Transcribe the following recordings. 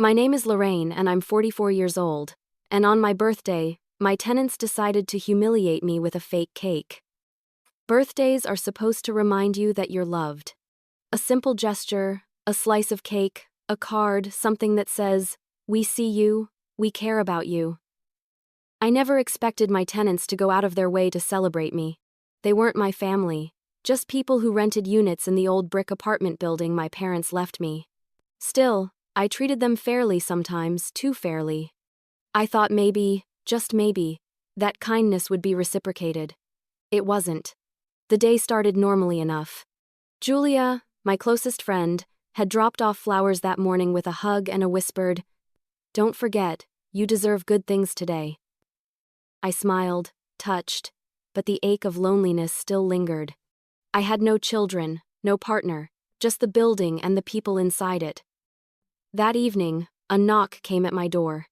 My name is Lorraine and I'm 44 years old, and on my birthday, my tenants decided to humiliate me with a fake cake. Birthdays are supposed to remind you that you're loved. A simple gesture, a slice of cake, a card, something that says, "We see you, we care about you." I never expected my tenants to go out of their way to celebrate me. They weren't my family, just people who rented units in the old brick apartment building my parents left me. Still, I treated them fairly sometimes, too fairly. I thought maybe, just maybe, that kindness would be reciprocated. It wasn't. The day started normally enough. Julia, my closest friend, had dropped off flowers that morning with a hug and a whispered, "Don't forget, you deserve good things today." I smiled, touched, but the ache of loneliness still lingered. I had no children, no partner, just the building and the people inside it. That evening, a knock came at my door.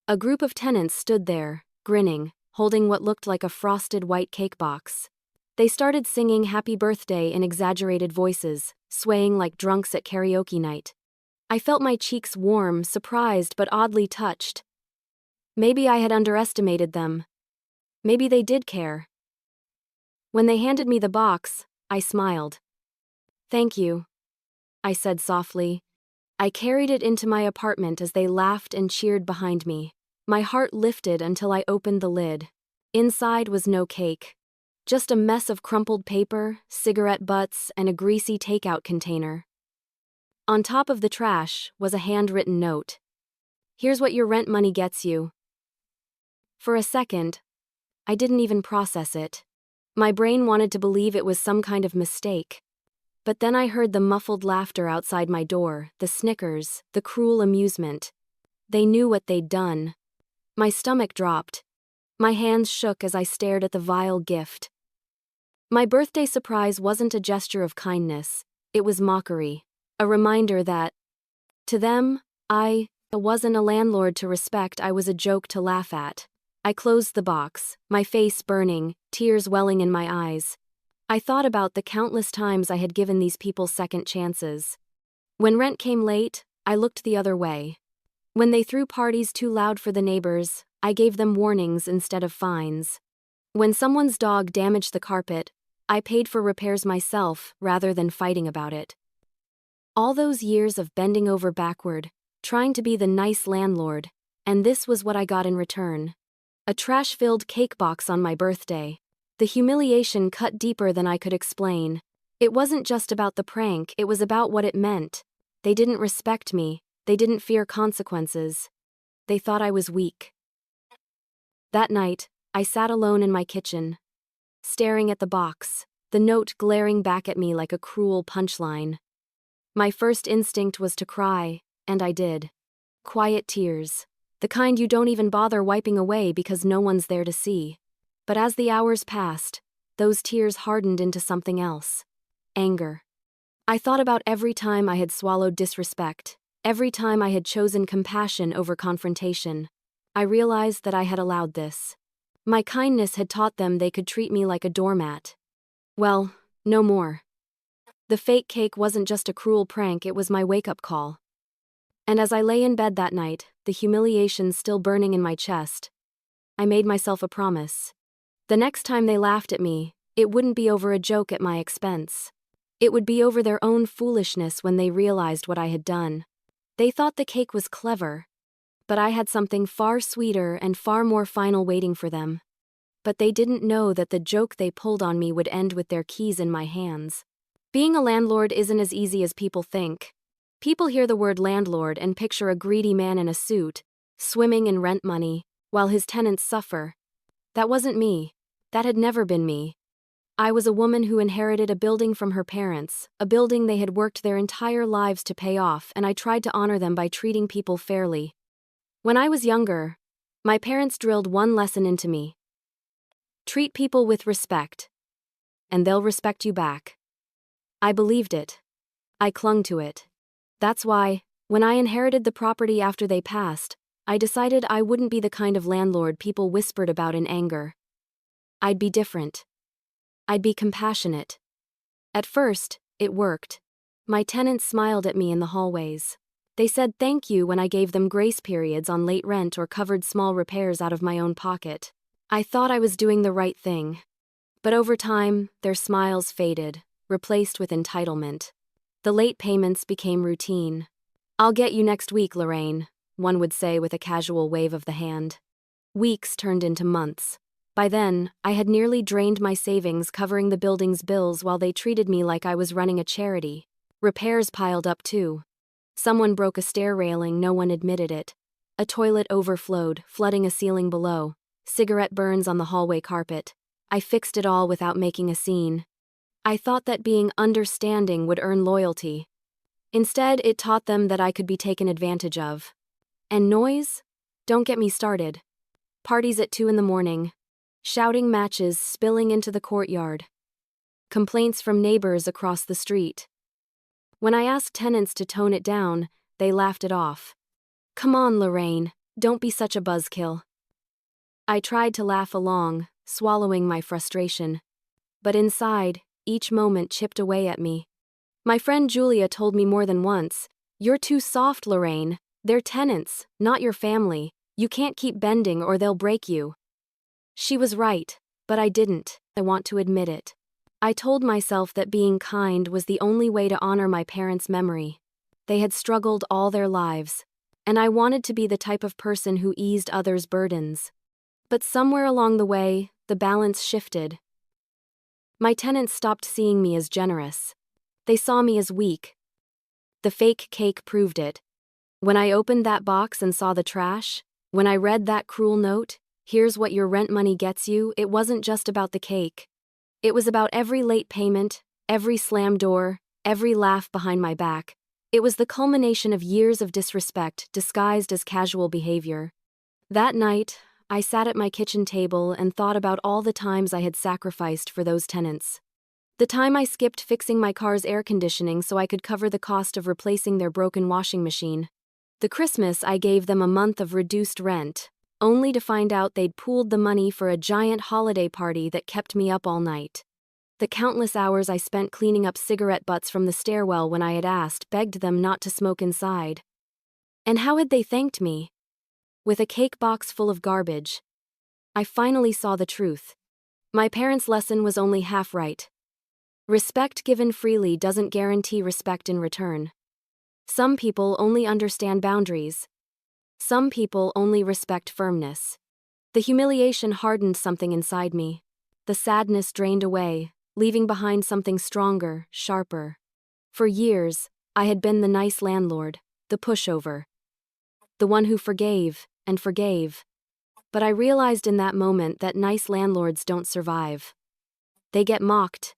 A group of tenants stood there, grinning, holding what looked like a frosted white cake box. They started singing happy birthday in exaggerated voices, swaying like drunks at karaoke night. I felt my cheeks warm, surprised but oddly touched. Maybe I had underestimated them. Maybe they did care. When they handed me the box, I smiled. "Thank you," I said softly. I carried it into my apartment as they laughed and cheered behind me. My heart lifted until I opened the lid. Inside was no cake. Just a mess of crumpled paper, cigarette butts, and a greasy takeout container. On top of the trash was a handwritten note. "Here's what your rent money gets you." For a second, I didn't even process it. My brain wanted to believe it was some kind of mistake. But then I heard the muffled laughter outside my door, the snickers, the cruel amusement. They knew what they'd done. My stomach dropped. My hands shook as I stared at the vile gift. My birthday surprise wasn't a gesture of kindness, it was mockery. A reminder that, to them, I wasn't a landlord to respect, I was a joke to laugh at. I closed the box, my face burning, tears welling in my eyes. I thought about the countless times I had given these people second chances. When rent came late, I looked the other way. When they threw parties too loud for the neighbors, I gave them warnings instead of fines. When someone's dog damaged the carpet, I paid for repairs myself rather than fighting about it. All those years of bending over backward, trying to be the nice landlord, and this was what I got in return. A trash-filled cake box on my birthday. The humiliation cut deeper than I could explain. It wasn't just about the prank, it was about what it meant. They didn't respect me, they didn't fear consequences. They thought I was weak. That night, I sat alone in my kitchen, staring at the box, the note glaring back at me like a cruel punchline. My first instinct was to cry, and I did. Quiet tears. The kind you don't even bother wiping away because no one's there to see. But as the hours passed, those tears hardened into something else. Anger. I thought about every time I had swallowed disrespect, every time I had chosen compassion over confrontation. I realized that I had allowed this. My kindness had taught them they could treat me like a doormat. Well, no more. The fake cake wasn't just a cruel prank, it was my wake-up call. And as I lay in bed that night, the humiliation still burning in my chest, I made myself a promise. The next time they laughed at me, it wouldn't be over a joke at my expense. It would be over their own foolishness when they realized what I had done. They thought the cake was clever, but I had something far sweeter and far more final waiting for them. But they didn't know that the joke they pulled on me would end with their keys in my hands. Being a landlord isn't as easy as people think. People hear the word landlord and picture a greedy man in a suit, swimming in rent money, while his tenants suffer. That wasn't me. That had never been me. I was a woman who inherited a building from her parents, a building they had worked their entire lives to pay off, and I tried to honor them by treating people fairly. When I was younger, my parents drilled one lesson into me. Treat people with respect, and they'll respect you back. I believed it. I clung to it. That's why, when I inherited the property after they passed, I decided I wouldn't be the kind of landlord people whispered about in anger. I'd be different. I'd be compassionate. At first, it worked. My tenants smiled at me in the hallways. They said thank you when I gave them grace periods on late rent or covered small repairs out of my own pocket. I thought I was doing the right thing. But over time, their smiles faded, replaced with entitlement. The late payments became routine. "I'll get you next week, Lorraine," one would say with a casual wave of the hand. Weeks turned into months. By then, I had nearly drained my savings covering the building's bills while they treated me like I was running a charity. Repairs piled up too. Someone broke a stair railing, no one admitted it. A toilet overflowed, flooding a ceiling below. Cigarette burns on the hallway carpet. I fixed it all without making a scene. I thought that being understanding would earn loyalty. Instead, it taught them that I could be taken advantage of. And noise? Don't get me started. Parties at 2 in the morning. Shouting matches spilling into the courtyard. Complaints from neighbors across the street. When I asked tenants to tone it down, they laughed it off. "Come on, Lorraine, don't be such a buzzkill." I tried to laugh along, swallowing my frustration. But inside, each moment chipped away at me. My friend Julia told me more than once, "You're too soft, Lorraine. They're tenants, not your family. You can't keep bending or they'll break you." She was right, but I didn't. I want to admit it. I told myself that being kind was the only way to honor my parents' memory. They had struggled all their lives, and I wanted to be the type of person who eased others' burdens. But somewhere along the way, the balance shifted. My tenants stopped seeing me as generous. They saw me as weak. The fake cake proved it. When I opened that box and saw the trash, when I read that cruel note, "Here's what your rent money gets you," it wasn't just about the cake. It was about every late payment, every slammed door, every laugh behind my back. It was the culmination of years of disrespect disguised as casual behavior. That night, I sat at my kitchen table and thought about all the times I had sacrificed for those tenants. The time I skipped fixing my car's air conditioning so I could cover the cost of replacing their broken washing machine. The Christmas I gave them a month of reduced rent, only to find out they'd pooled the money for a giant holiday party that kept me up all night. The countless hours I spent cleaning up cigarette butts from the stairwell when I had begged them not to smoke inside. And how had they thanked me? With a cake box full of garbage. I finally saw the truth. My parents' lesson was only half right. Respect given freely doesn't guarantee respect in return. Some people only understand boundaries. Some people only respect firmness. The humiliation hardened something inside me. The sadness drained away, leaving behind something stronger, sharper. For years, I had been the nice landlord, the pushover. The one who forgave and forgave. But I realized in that moment that nice landlords don't survive. They get mocked.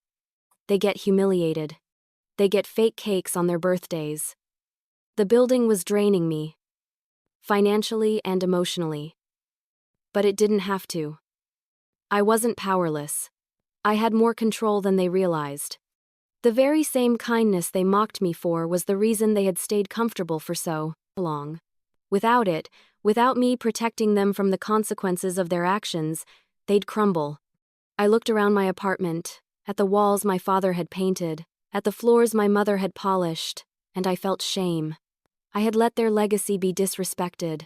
They get humiliated. They get fake cakes on their birthdays. The building was draining me. Financially and emotionally. But it didn't have to. I wasn't powerless. I had more control than they realized. The very same kindness they mocked me for was the reason they had stayed comfortable for so long. Without it, without me protecting them from the consequences of their actions, they'd crumble. I looked around my apartment, at the walls my father had painted, at the floors my mother had polished, and I felt shame. I had let their legacy be disrespected.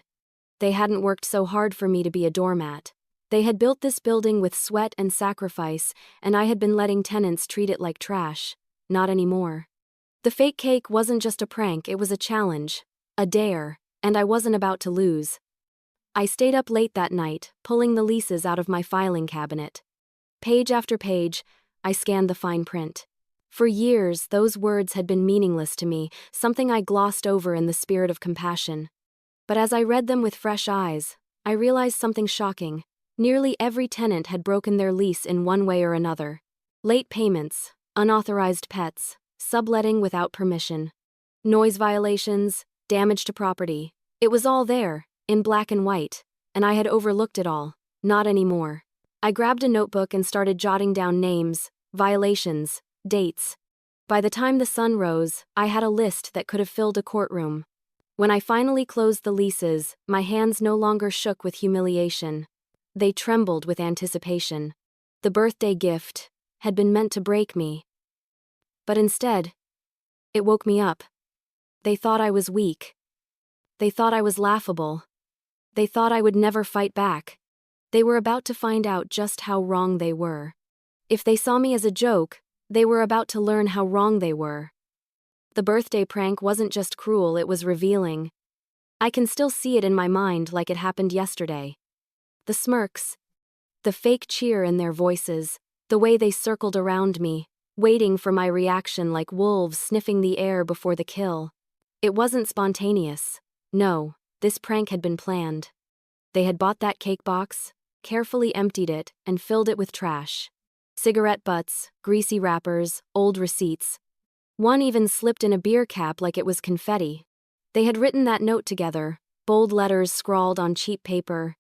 They hadn't worked so hard for me to be a doormat. They had built this building with sweat and sacrifice, and I had been letting tenants treat it like trash. Not anymore. The fake cake wasn't just a prank, it was a challenge, a dare, and I wasn't about to lose. I stayed up late that night, pulling the leases out of my filing cabinet. Page after page, I scanned the fine print. For years, those words had been meaningless to me, something I glossed over in the spirit of compassion. But as I read them with fresh eyes, I realized something shocking. Nearly every tenant had broken their lease in one way or another. Late payments, unauthorized pets, subletting without permission, noise violations, damage to property. It was all there, in black and white, and I had overlooked it all. Not anymore. I grabbed a notebook and started jotting down names, violations, dates. By the time the sun rose, I had a list that could have filled a courtroom. When I finally closed the leases, my hands no longer shook with humiliation. They trembled with anticipation. The birthday gift had been meant to break me. But instead, it woke me up. They thought I was weak. They thought I was laughable. They thought I would never fight back. They were about to find out just how wrong they were. If they saw me as a joke, they were about to learn how wrong they were. The birthday prank wasn't just cruel, it was revealing. I can still see it in my mind like it happened yesterday. The smirks, the fake cheer in their voices, the way they circled around me, waiting for my reaction like wolves sniffing the air before the kill. It wasn't spontaneous. No, this prank had been planned. They had bought that cake box, carefully emptied it, and filled it with trash. Cigarette butts, greasy wrappers, old receipts. One even slipped in a beer cap like it was confetti. They had written that note together, bold letters scrawled on cheap paper.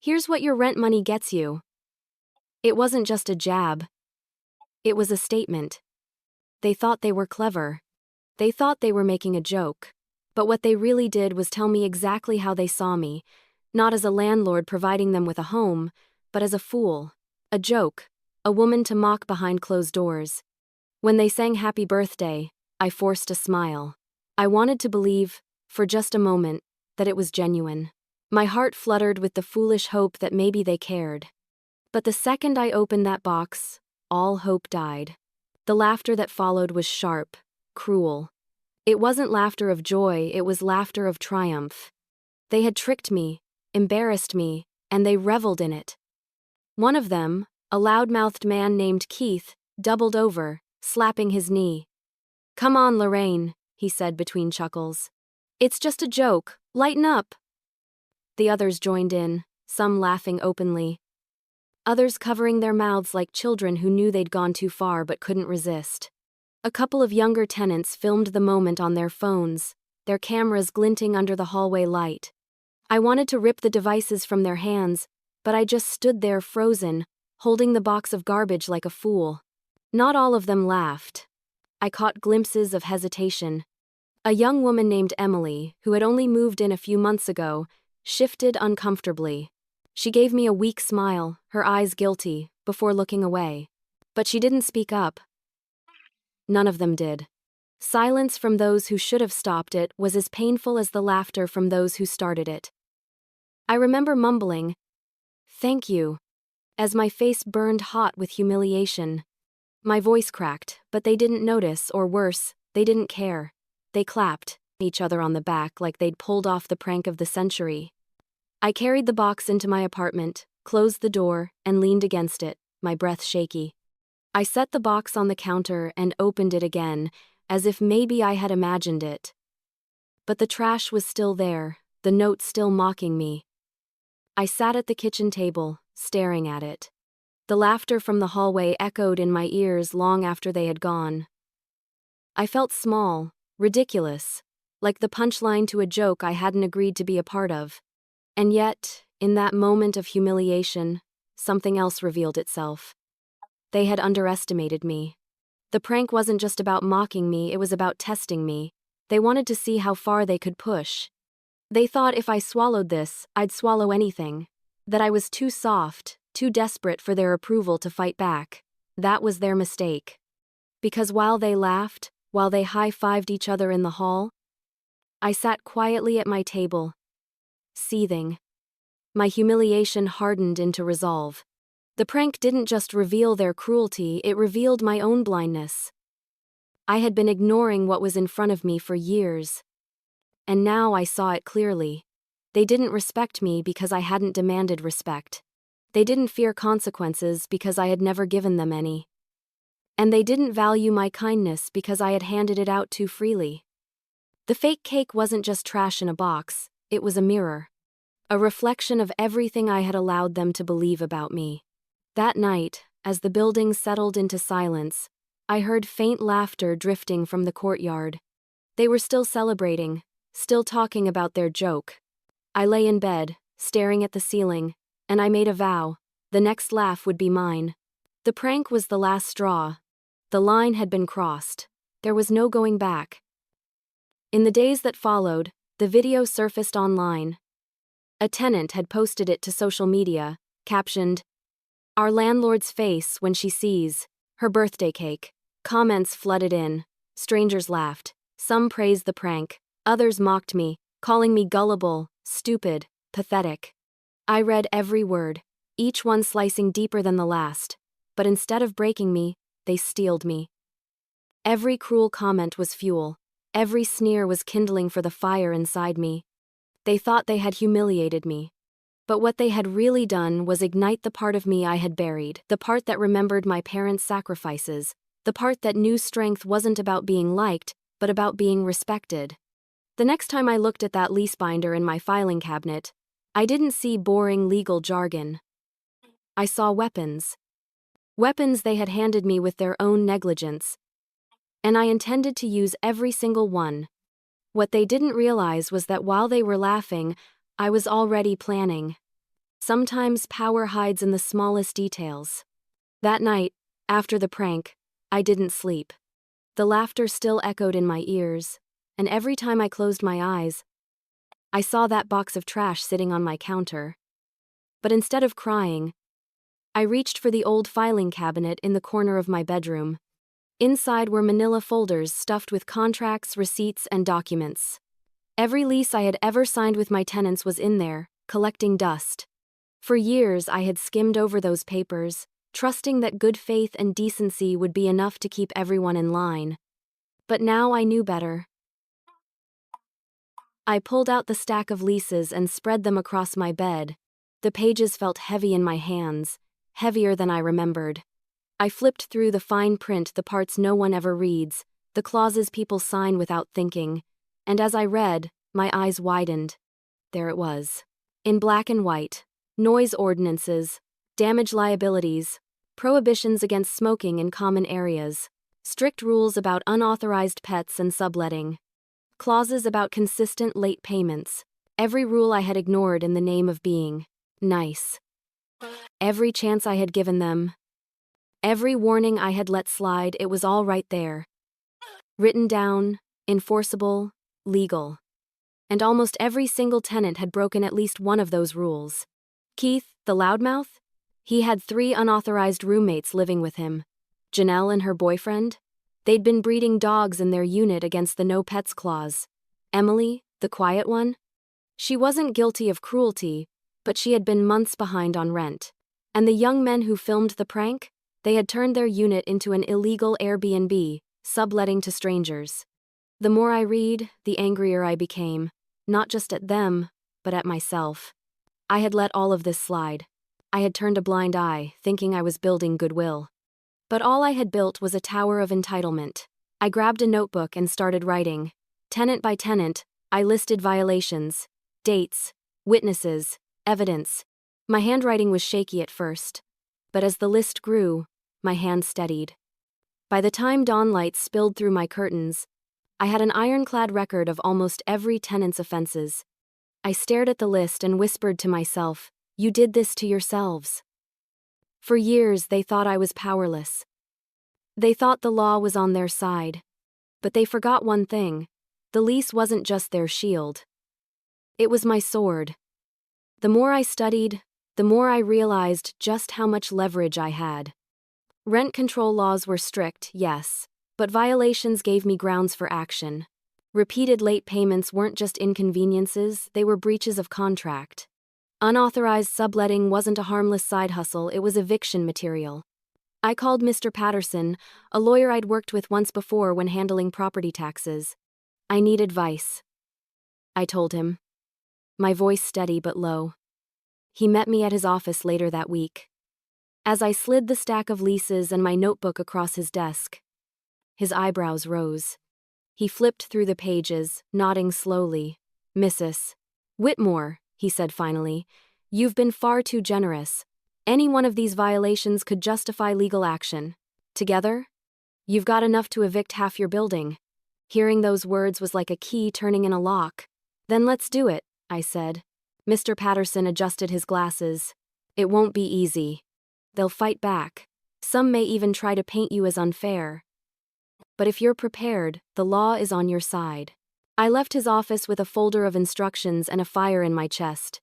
"Here's what your rent money gets you." It wasn't just a jab. It was a statement. They thought they were clever. They thought they were making a joke. But what they really did was tell me exactly how they saw me, not as a landlord providing them with a home, but as a fool, a joke, a woman to mock behind closed doors. When they sang happy birthday, I forced a smile. I wanted to believe, for just a moment, that it was genuine. My heart fluttered with the foolish hope that maybe they cared. But the second I opened that box, all hope died. The laughter that followed was sharp, cruel. It wasn't laughter of joy, it was laughter of triumph. They had tricked me, embarrassed me, and they reveled in it. One of them, a loud-mouthed man named Keith, doubled over, slapping his knee. "Come on, Lorraine," he said between chuckles. "It's just a joke, lighten up." The others joined in, some laughing openly. Others covering their mouths like children who knew they'd gone too far but couldn't resist. A couple of younger tenants filmed the moment on their phones, their cameras glinting under the hallway light. I wanted to rip the devices from their hands, but I just stood there frozen, holding the box of garbage like a fool. Not all of them laughed. I caught glimpses of hesitation. A young woman named Emily, who had only moved in a few months ago, shifted uncomfortably. She gave me a weak smile, her eyes guilty, before looking away. But she didn't speak up. None of them did. Silence from those who should have stopped it was as painful as the laughter from those who started it. I remember mumbling, "Thank you," as my face burned hot with humiliation. My voice cracked, but they didn't notice, or worse, they didn't care. They clapped each other on the back like they'd pulled off the prank of the century. I carried the box into my apartment, closed the door, and leaned against it, my breath shaky. I set the box on the counter and opened it again, as if maybe I had imagined it. But the trash was still there, the note still mocking me. I sat at the kitchen table, staring at it. The laughter from the hallway echoed in my ears long after they had gone. I felt small, ridiculous, like the punchline to a joke I hadn't agreed to be a part of. And yet, in that moment of humiliation, something else revealed itself. They had underestimated me. The prank wasn't just about mocking me, it was about testing me. They wanted to see how far they could push. They thought if I swallowed this, I'd swallow anything. That I was too soft, too desperate for their approval to fight back. That was their mistake. Because while they laughed, while they high-fived each other in the hall, I sat quietly at my table, seething. My humiliation hardened into resolve. The prank didn't just reveal their cruelty, it revealed my own blindness. I had been ignoring what was in front of me for years. And now I saw it clearly. They didn't respect me because I hadn't demanded respect. They didn't fear consequences because I had never given them any. And they didn't value my kindness because I had handed it out too freely. The fake cake wasn't just trash in a box, it was a mirror. A reflection of everything I had allowed them to believe about me. That night, as the building settled into silence, I heard faint laughter drifting from the courtyard. They were still celebrating, still talking about their joke. I lay in bed, staring at the ceiling, and I made a vow: the next laugh would be mine. The prank was the last straw. The line had been crossed. There was no going back. In the days that followed, the video surfaced online. A tenant had posted it to social media, captioned, "Our landlord's face when she sees her birthday cake." Comments flooded in. Strangers laughed. Some praised the prank. Others mocked me, calling me gullible, stupid, pathetic. I read every word, each one slicing deeper than the last, but instead of breaking me, they steeled me. Every cruel comment was fuel, every sneer was kindling for the fire inside me. They thought they had humiliated me. But what they had really done was ignite the part of me I had buried, the part that remembered my parents' sacrifices, the part that knew strength wasn't about being liked, but about being respected. The next time I looked at that lease binder in my filing cabinet, I didn't see boring legal jargon. I saw weapons. Weapons they had handed me with their own negligence. And I intended to use every single one. What they didn't realize was that while they were laughing, I was already planning. Sometimes power hides in the smallest details. That night, after the prank, I didn't sleep. The laughter still echoed in my ears, and every time I closed my eyes, I saw that box of trash sitting on my counter. But instead of crying, I reached for the old filing cabinet in the corner of my bedroom. Inside were manila folders stuffed with contracts, receipts, and documents. Every lease I had ever signed with my tenants was in there, collecting dust. For years I had skimmed over those papers, trusting that good faith and decency would be enough to keep everyone in line. But now I knew better. I pulled out the stack of leases and spread them across my bed. The pages felt heavy in my hands, heavier than I remembered. I flipped through the fine print, the parts no one ever reads, the clauses people sign without thinking, and as I read, my eyes widened. There it was. In black and white. Noise ordinances, damage liabilities, prohibitions against smoking in common areas, strict rules about unauthorized pets and subletting, clauses about consistent late payments, every rule I had ignored in the name of being nice. Every chance I had given them, every warning I had let slide, it was all right there. Written down, enforceable, legal. And almost every single tenant had broken at least one of those rules. Keith, the loudmouth? He had 3 unauthorized roommates living with him. Janelle and her boyfriend? They'd been breeding dogs in their unit against the no pets clause. Emily, the quiet one? She wasn't guilty of cruelty, but she had been months behind on rent. And the young men who filmed the prank? They had turned their unit into an illegal Airbnb, subletting to strangers. The more I read, the angrier I became, not just at them, but at myself. I had let all of this slide. I had turned a blind eye, thinking I was building goodwill. But all I had built was a tower of entitlement. I grabbed a notebook and started writing. Tenant by tenant, I listed violations, dates, witnesses, evidence. My handwriting was shaky at first, but as the list grew, my hand steadied. By the time dawnlight spilled through my curtains, I had an ironclad record of almost every tenant's offenses. I stared at the list and whispered to myself, "You did this to yourselves." For years, they thought I was powerless. They thought the law was on their side. But they forgot one thing. The lease wasn't just their shield. It was my sword. The more I studied, the more I realized just how much leverage I had. Rent control laws were strict, yes, but violations gave me grounds for action. Repeated late payments weren't just inconveniences, they were breaches of contract. Unauthorized subletting wasn't a harmless side hustle, it was eviction material. I called Mr. Patterson, a lawyer I'd worked with once before when handling property taxes. I need advice, I told him, my voice steady but low. He met me at his office later that week. As I slid the stack of leases and my notebook across his desk, his eyebrows rose. He flipped through the pages, nodding slowly. "Mrs. Whitmore," he said finally, "you've been far too generous. Any one of these violations could justify legal action. Together, you've got enough to evict half your building." Hearing those words was like a key turning in a lock. "Then let's do it," I said. Mr. Patterson adjusted his glasses. "It won't be easy. They'll fight back. Some may even try to paint you as unfair. But if you're prepared, the law is on your side." I left his office with a folder of instructions and a fire in my chest.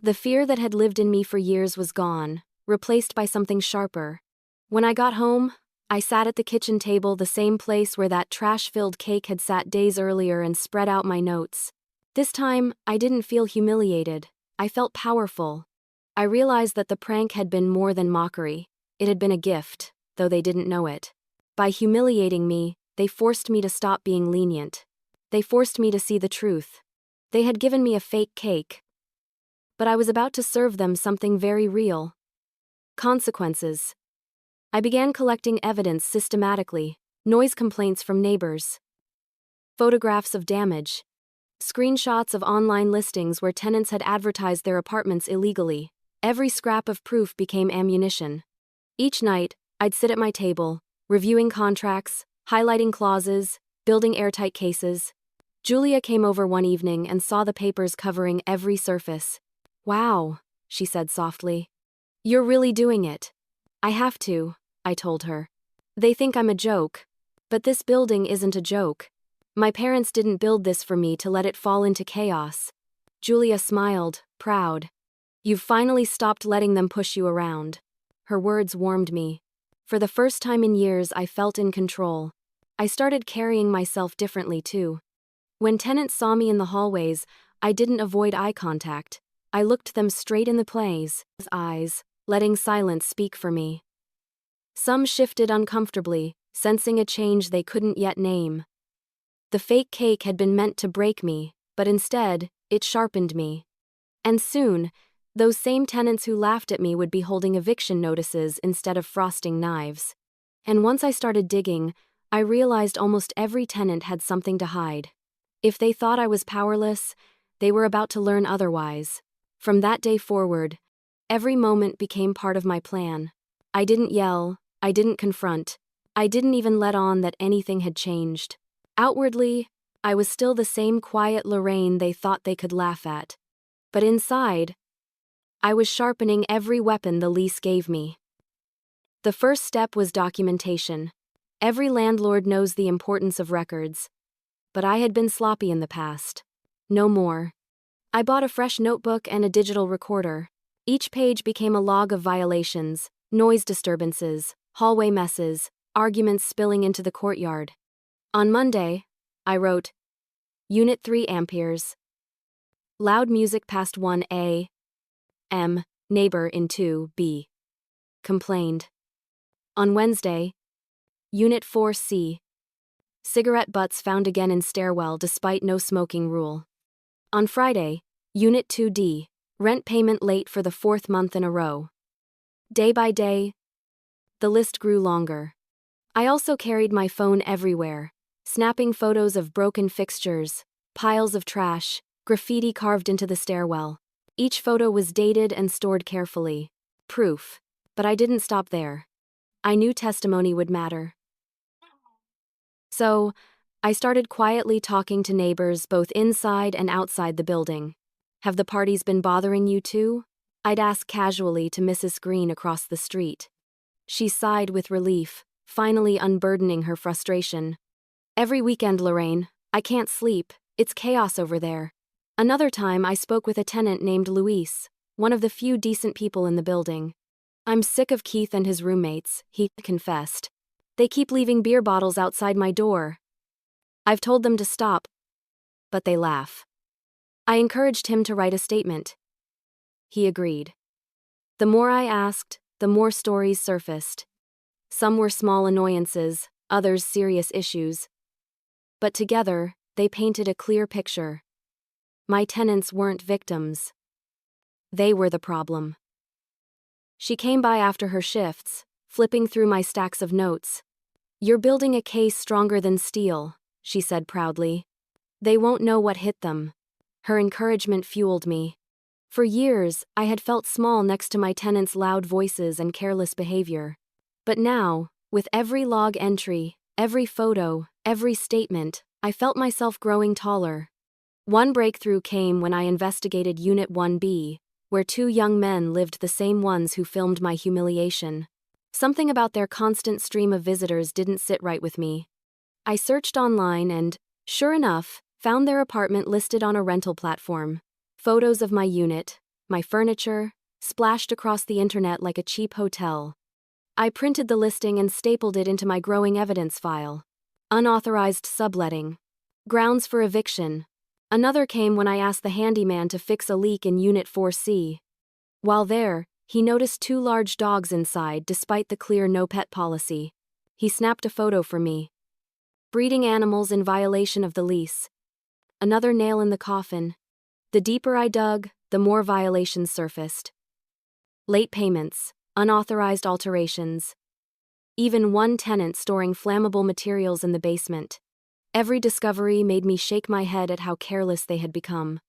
The fear that had lived in me for years was gone, replaced by something sharper. When I got home, I sat at the kitchen table, the same place where that trash-filled cake had sat days earlier, and spread out my notes. This time, I didn't feel humiliated. I felt powerful. I realized that the prank had been more than mockery. It had been a gift, though they didn't know it. By humiliating me, they forced me to stop being lenient. They forced me to see the truth. They had given me a fake cake. But I was about to serve them something very real. Consequences. I began collecting evidence systematically, noise complaints from neighbors, photographs of damage, screenshots of online listings where tenants had advertised their apartments illegally. Every scrap of proof became ammunition. Each night, I'd sit at my table, reviewing contracts, highlighting clauses, building airtight cases. Julia came over one evening and saw the papers covering every surface. "Wow," she said softly. "You're really doing it." "I have to," I told her. "They think I'm a joke. But this building isn't a joke. My parents didn't build this for me to let it fall into chaos." Julia smiled, proud. "You've finally stopped letting them push you around." Her words warmed me. For the first time in years, I felt in control. I started carrying myself differently, too. When tenants saw me in the hallways, I didn't avoid eye contact. I looked them straight in the eyes, letting silence speak for me. Some shifted uncomfortably, sensing a change they couldn't yet name. The fake cake had been meant to break me, but instead, it sharpened me. And soon, those same tenants who laughed at me would be holding eviction notices instead of frosting knives. And once I started digging, I realized almost every tenant had something to hide. If they thought I was powerless, they were about to learn otherwise. From that day forward, every moment became part of my plan. I didn't yell, I didn't confront, I didn't even let on that anything had changed. Outwardly, I was still the same quiet Lorraine they thought they could laugh at. But inside, I was sharpening every weapon the lease gave me. The first step was documentation. Every landlord knows the importance of records. But I had been sloppy in the past. No more. I bought a fresh notebook and a digital recorder. Each page became a log of violations, noise disturbances, hallway messes, arguments spilling into the courtyard. On Monday, I wrote, Unit 3 amperes. Loud music past 1 a.m. Neighbor in 2b. Complained. On Wednesday, Unit 4c. Cigarette butts found again in stairwell despite no smoking rule. On Friday, Unit 2d. Rent payment late for the 4th month in a row. Day by day, the list grew longer. I also carried my phone everywhere, snapping photos of broken fixtures, piles of trash, graffiti carved into the stairwell. Each photo was dated and stored carefully. Proof. But I didn't stop there. I knew testimony would matter. So, I started quietly talking to neighbors both inside and outside the building. "Have the parties been bothering you too?" I'd ask casually to Mrs. Green across the street. She sighed with relief, finally unburdening her frustration. "Every weekend, Lorraine. I can't sleep. It's chaos over there." Another time I spoke with a tenant named Luis, one of the few decent people in the building. "I'm sick of Keith and his roommates," he confessed. "They keep leaving beer bottles outside my door. I've told them to stop, but they laugh." I encouraged him to write a statement. He agreed. The more I asked, the more stories surfaced. Some were small annoyances, others serious issues. But together, they painted a clear picture. My tenants weren't victims. They were the problem. She came by after her shifts, flipping through my stacks of notes. "You're building a case stronger than steel," she said proudly. "They won't know what hit them." Her encouragement fueled me. For years, I had felt small next to my tenants' loud voices and careless behavior. But now, with every log entry, every photo, every statement, I felt myself growing taller. One breakthrough came when I investigated Unit 1B, where 2 young men lived, the same ones who filmed my humiliation. Something about their constant stream of visitors didn't sit right with me. I searched online and, sure enough, found their apartment listed on a rental platform. Photos of my unit, my furniture, splashed across the internet like a cheap hotel. I printed the listing and stapled it into my growing evidence file. Unauthorized subletting. Grounds for eviction. Another came when I asked the handyman to fix a leak in Unit 4C. While there, he noticed 2 large dogs inside despite the clear no-pet policy. He snapped a photo for me. Breeding animals in violation of the lease. Another nail in the coffin. The deeper I dug, the more violations surfaced. Late payments, unauthorized alterations. Even one tenant storing flammable materials in the basement. Every discovery made me shake my head at how careless they had become.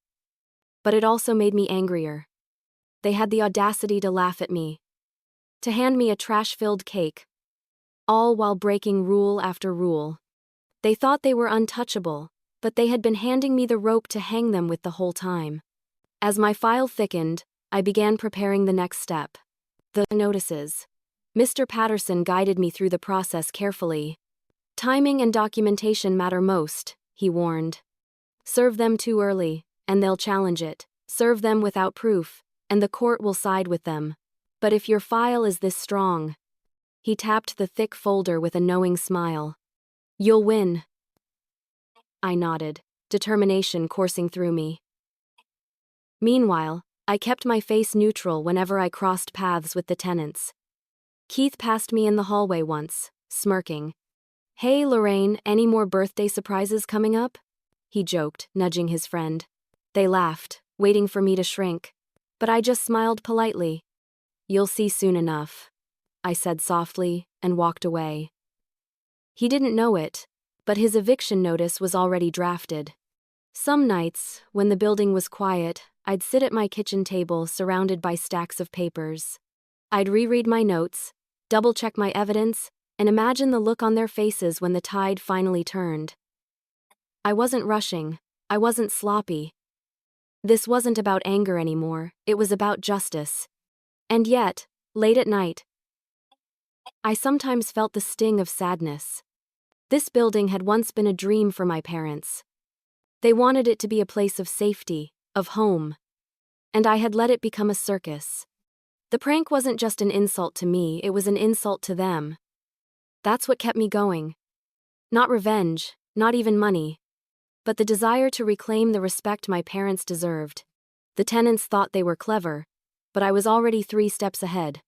But it also made me angrier. They had the audacity to laugh at me. To hand me a trash-filled cake. All while breaking rule after rule. They thought they were untouchable, but they had been handing me the rope to hang them with the whole time. As my file thickened, I began preparing the next step. The notices. Mr. Patterson guided me through the process carefully. Timing and documentation matter most, he warned. Serve them too early, and they'll challenge it. Serve them without proof, and the court will side with them. But if your file is this strong, he tapped the thick folder with a knowing smile. You'll win. I nodded, determination coursing through me. Meanwhile, I kept my face neutral whenever I crossed paths with the tenants. Keith passed me in the hallway once, smirking. Hey Lorraine, any more birthday surprises coming up? He joked, nudging his friend. They laughed, waiting for me to shrink. But I just smiled politely. You'll see soon enough, I said softly, and walked away. He didn't know it, but his eviction notice was already drafted. Some nights, when the building was quiet, I'd sit at my kitchen table surrounded by stacks of papers. I'd reread my notes, double-check my evidence, and imagine the look on their faces when the tide finally turned. I wasn't rushing. I wasn't sloppy. This wasn't about anger anymore, it was about justice. And yet, late at night, I sometimes felt the sting of sadness. This building had once been a dream for my parents. They wanted it to be a place of safety, of home. And I had let it become a circus. The prank wasn't just an insult to me, it was an insult to them. That's what kept me going. Not revenge, not even money, but the desire to reclaim the respect my parents deserved. The tenants thought they were clever, but I was already 3 steps ahead.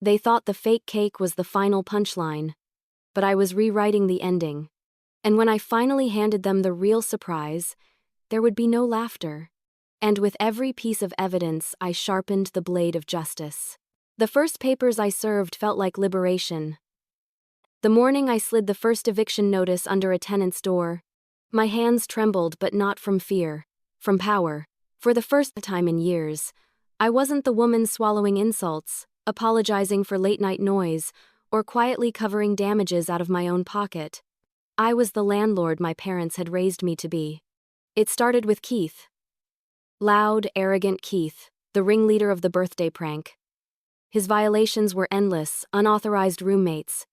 They thought the fake cake was the final punchline, but I was rewriting the ending. And when I finally handed them the real surprise, there would be no laughter. And with every piece of evidence, I sharpened the blade of justice. The first papers I served felt like liberation. The morning I slid the first eviction notice under a tenant's door, my hands trembled, but not from fear, from power. For the first time in years, I wasn't the woman swallowing insults, apologizing for late-night noise, or quietly covering damages out of my own pocket. I was the landlord my parents had raised me to be. It started with Keith. Loud, arrogant Keith, the ringleader of the birthday prank. His violations were endless: unauthorized roommates,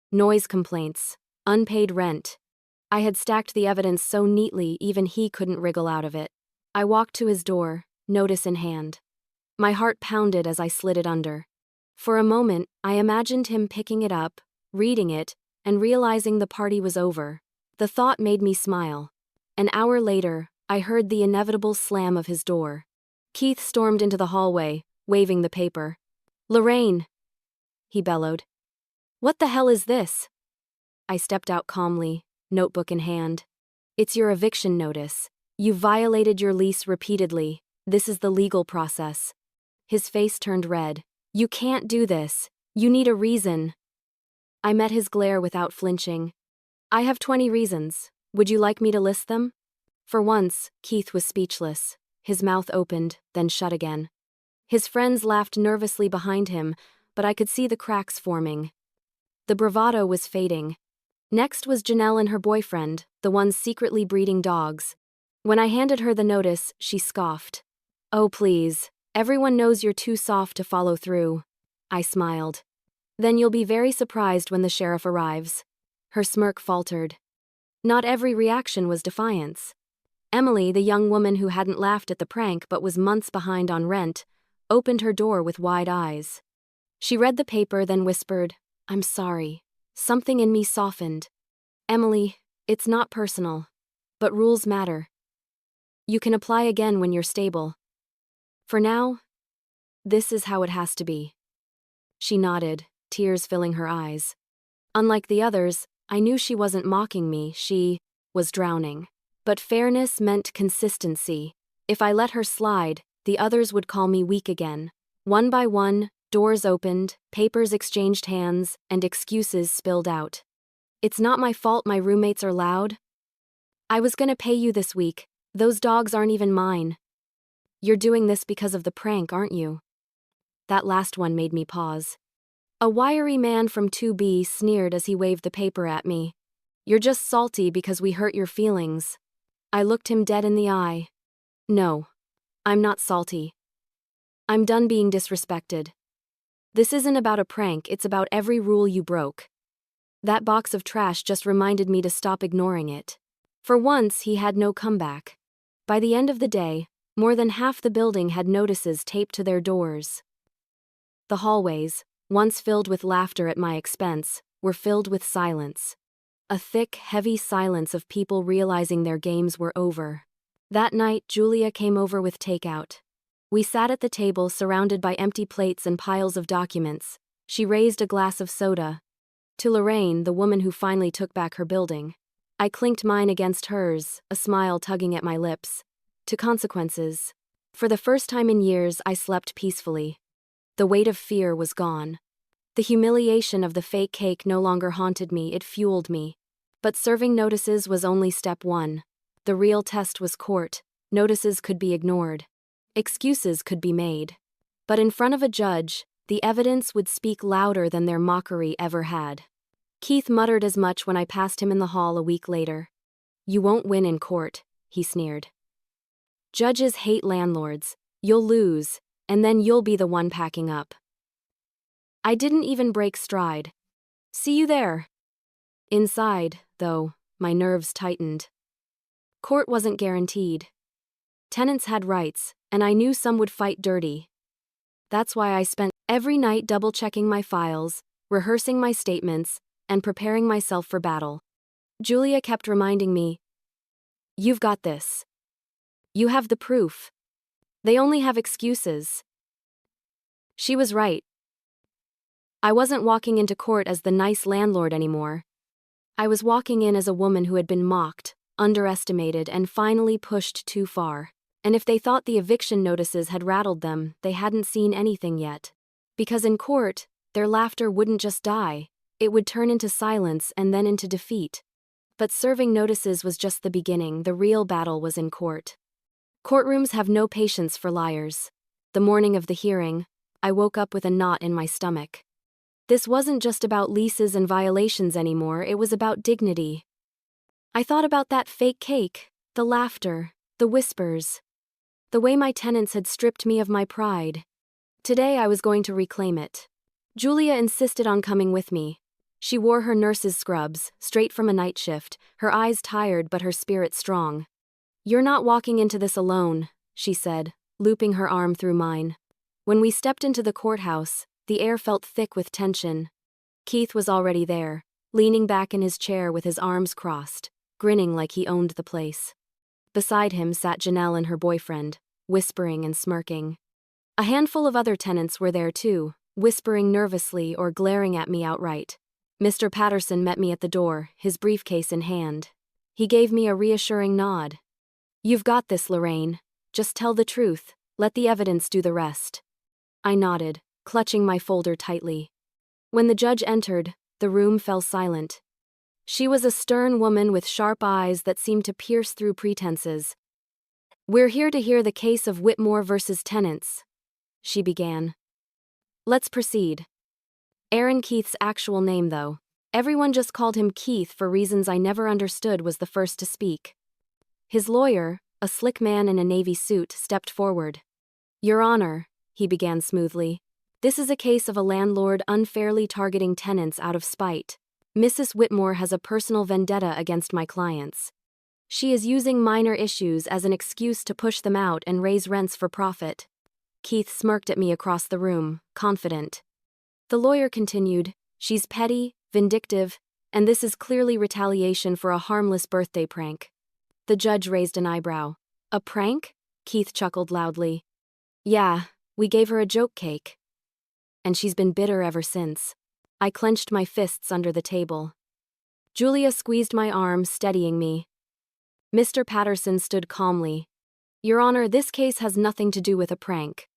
noise complaints, unpaid rent. I had stacked the evidence so neatly even he couldn't wriggle out of it. I walked to his door, notice in hand. My heart pounded as I slid it under. For a moment, I imagined him picking it up, reading it, and realizing the party was over. The thought made me smile. An hour later, I heard the inevitable slam of his door. Keith stormed into the hallway, waving the paper. "Lorraine!" he bellowed. "What the hell is this?" I stepped out calmly, notebook in hand. "It's your eviction notice. You violated your lease repeatedly. This is the legal process." His face turned red. "You can't do this. You need a reason." I met his glare without flinching. "I have 20 reasons. Would you like me to list them?" For once, Keith was speechless. His mouth opened, then shut again. His friends laughed nervously behind him, but I could see the cracks forming. The bravado was fading. Next was Janelle and her boyfriend, the ones secretly breeding dogs. When I handed her the notice, she scoffed. "Oh please, everyone knows you're too soft to follow through." I smiled. "Then you'll be very surprised when the sheriff arrives." Her smirk faltered. Not every reaction was defiance. Emily, the young woman who hadn't laughed at the prank but was months behind on rent, opened her door with wide eyes. She read the paper, then whispered, "I'm sorry." Something in me softened. "Emily, it's not personal. But rules matter." You can apply again when you're stable. For now, this is how it has to be. She nodded, tears filling her eyes. Unlike the others, I knew she wasn't mocking me, she was drowning. But fairness meant consistency. If I let her slide, the others would call me weak again. One by one, doors opened, papers exchanged hands, and excuses spilled out. It's not my fault my roommates are loud. I was gonna pay you this week. Those dogs aren't even mine. You're doing this because of the prank, aren't you? That last one made me pause. A wiry man from 2B sneered as he waved the paper at me. You're just salty because we hurt your feelings. I looked him dead in the eye. No, I'm not salty. I'm done being disrespected. This isn't about a prank, it's about every rule you broke. That box of trash just reminded me to stop ignoring it. For once, he had no comeback. By the end of the day, more than half the building had notices taped to their doors. The hallways, once filled with laughter at my expense, were filled with silence. A thick, heavy silence of people realizing their games were over. That night, Julia came over with takeout. We sat at the table surrounded by empty plates and piles of documents. She raised a glass of soda. To Lorraine, the woman who finally took back her building. I clinked mine against hers, a smile tugging at my lips. To consequences. For the first time in years, I slept peacefully. The weight of fear was gone. The humiliation of the fake cake no longer haunted me, it fueled me. But serving notices was only step one. The real test was court. Notices could be ignored. Excuses could be made. But in front of a judge, the evidence would speak louder than their mockery ever had. Keith muttered as much when I passed him in the hall a week later. You won't win in court, he sneered. Judges hate landlords. You'll lose, and then you'll be the one packing up. I didn't even break stride. See you there. Inside, though, my nerves tightened. Court wasn't guaranteed. Tenants had rights, and I knew some would fight dirty. That's why I spent every night double-checking my files, rehearsing my statements, and preparing myself for battle. Julia kept reminding me, "You've got this. You have the proof. They only have excuses." She was right. I wasn't walking into court as the nice landlord anymore. I was walking in as a woman who had been mocked, underestimated, and finally pushed too far. And if they thought the eviction notices had rattled them, they hadn't seen anything yet. Because in court, their laughter wouldn't just die, it would turn into silence and then into defeat. But serving notices was just the beginning, the real battle was in court. Courtrooms have no patience for liars. The morning of the hearing, I woke up with a knot in my stomach. This wasn't just about leases and violations anymore, it was about dignity. I thought about that fake cake, the laughter, the whispers. The way my tenants had stripped me of my pride. Today I was going to reclaim it. Julia insisted on coming with me. She wore her nurse's scrubs, straight from a night shift, her eyes tired but her spirit strong. You're not walking into this alone, she said, looping her arm through mine. When we stepped into the courthouse, the air felt thick with tension. Keith was already there, leaning back in his chair with his arms crossed, grinning like he owned the place. Beside him sat Janelle and her boyfriend, whispering and smirking. A handful of other tenants were there too, whispering nervously or glaring at me outright. Mr. Patterson met me at the door, his briefcase in hand. He gave me a reassuring nod. You've got this, Lorraine. Just tell the truth, let the evidence do the rest. I nodded, clutching my folder tightly. When the judge entered, the room fell silent. She was a stern woman with sharp eyes that seemed to pierce through pretenses. We're here to hear the case of Whitmore versus Tenants, she began. Let's proceed. Aaron Keith's actual name, though. Everyone just called him Keith for reasons I never understood, was the first to speak. His lawyer, a slick man in a navy suit, stepped forward. Your Honor, he began smoothly, this is a case of a landlord unfairly targeting tenants out of spite. Mrs. Whitmore has a personal vendetta against my clients. She is using minor issues as an excuse to push them out and raise rents for profit. Keith smirked at me across the room, confident. The lawyer continued, she's petty, vindictive, and this is clearly retaliation for a harmless birthday prank. The judge raised an eyebrow. A prank? Keith chuckled loudly. Yeah, we gave her a joke cake. And she's been bitter ever since. I clenched my fists under the table. Julia squeezed my arm, steadying me. Mr. Patterson stood calmly. Your Honor, this case has nothing to do with a prank.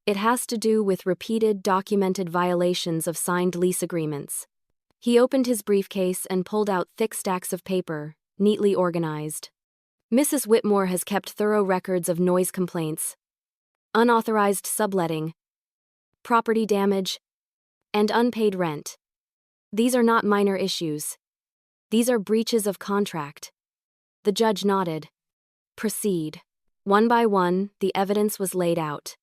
It has to do with repeated, documented violations of signed lease agreements. He opened his briefcase and pulled out thick stacks of paper, neatly organized. Mrs. Whitmore has kept thorough records of noise complaints, unauthorized subletting, property damage, and unpaid rent. These are not minor issues. These are breaches of contract. The judge nodded. Proceed. One by one, the evidence was laid out.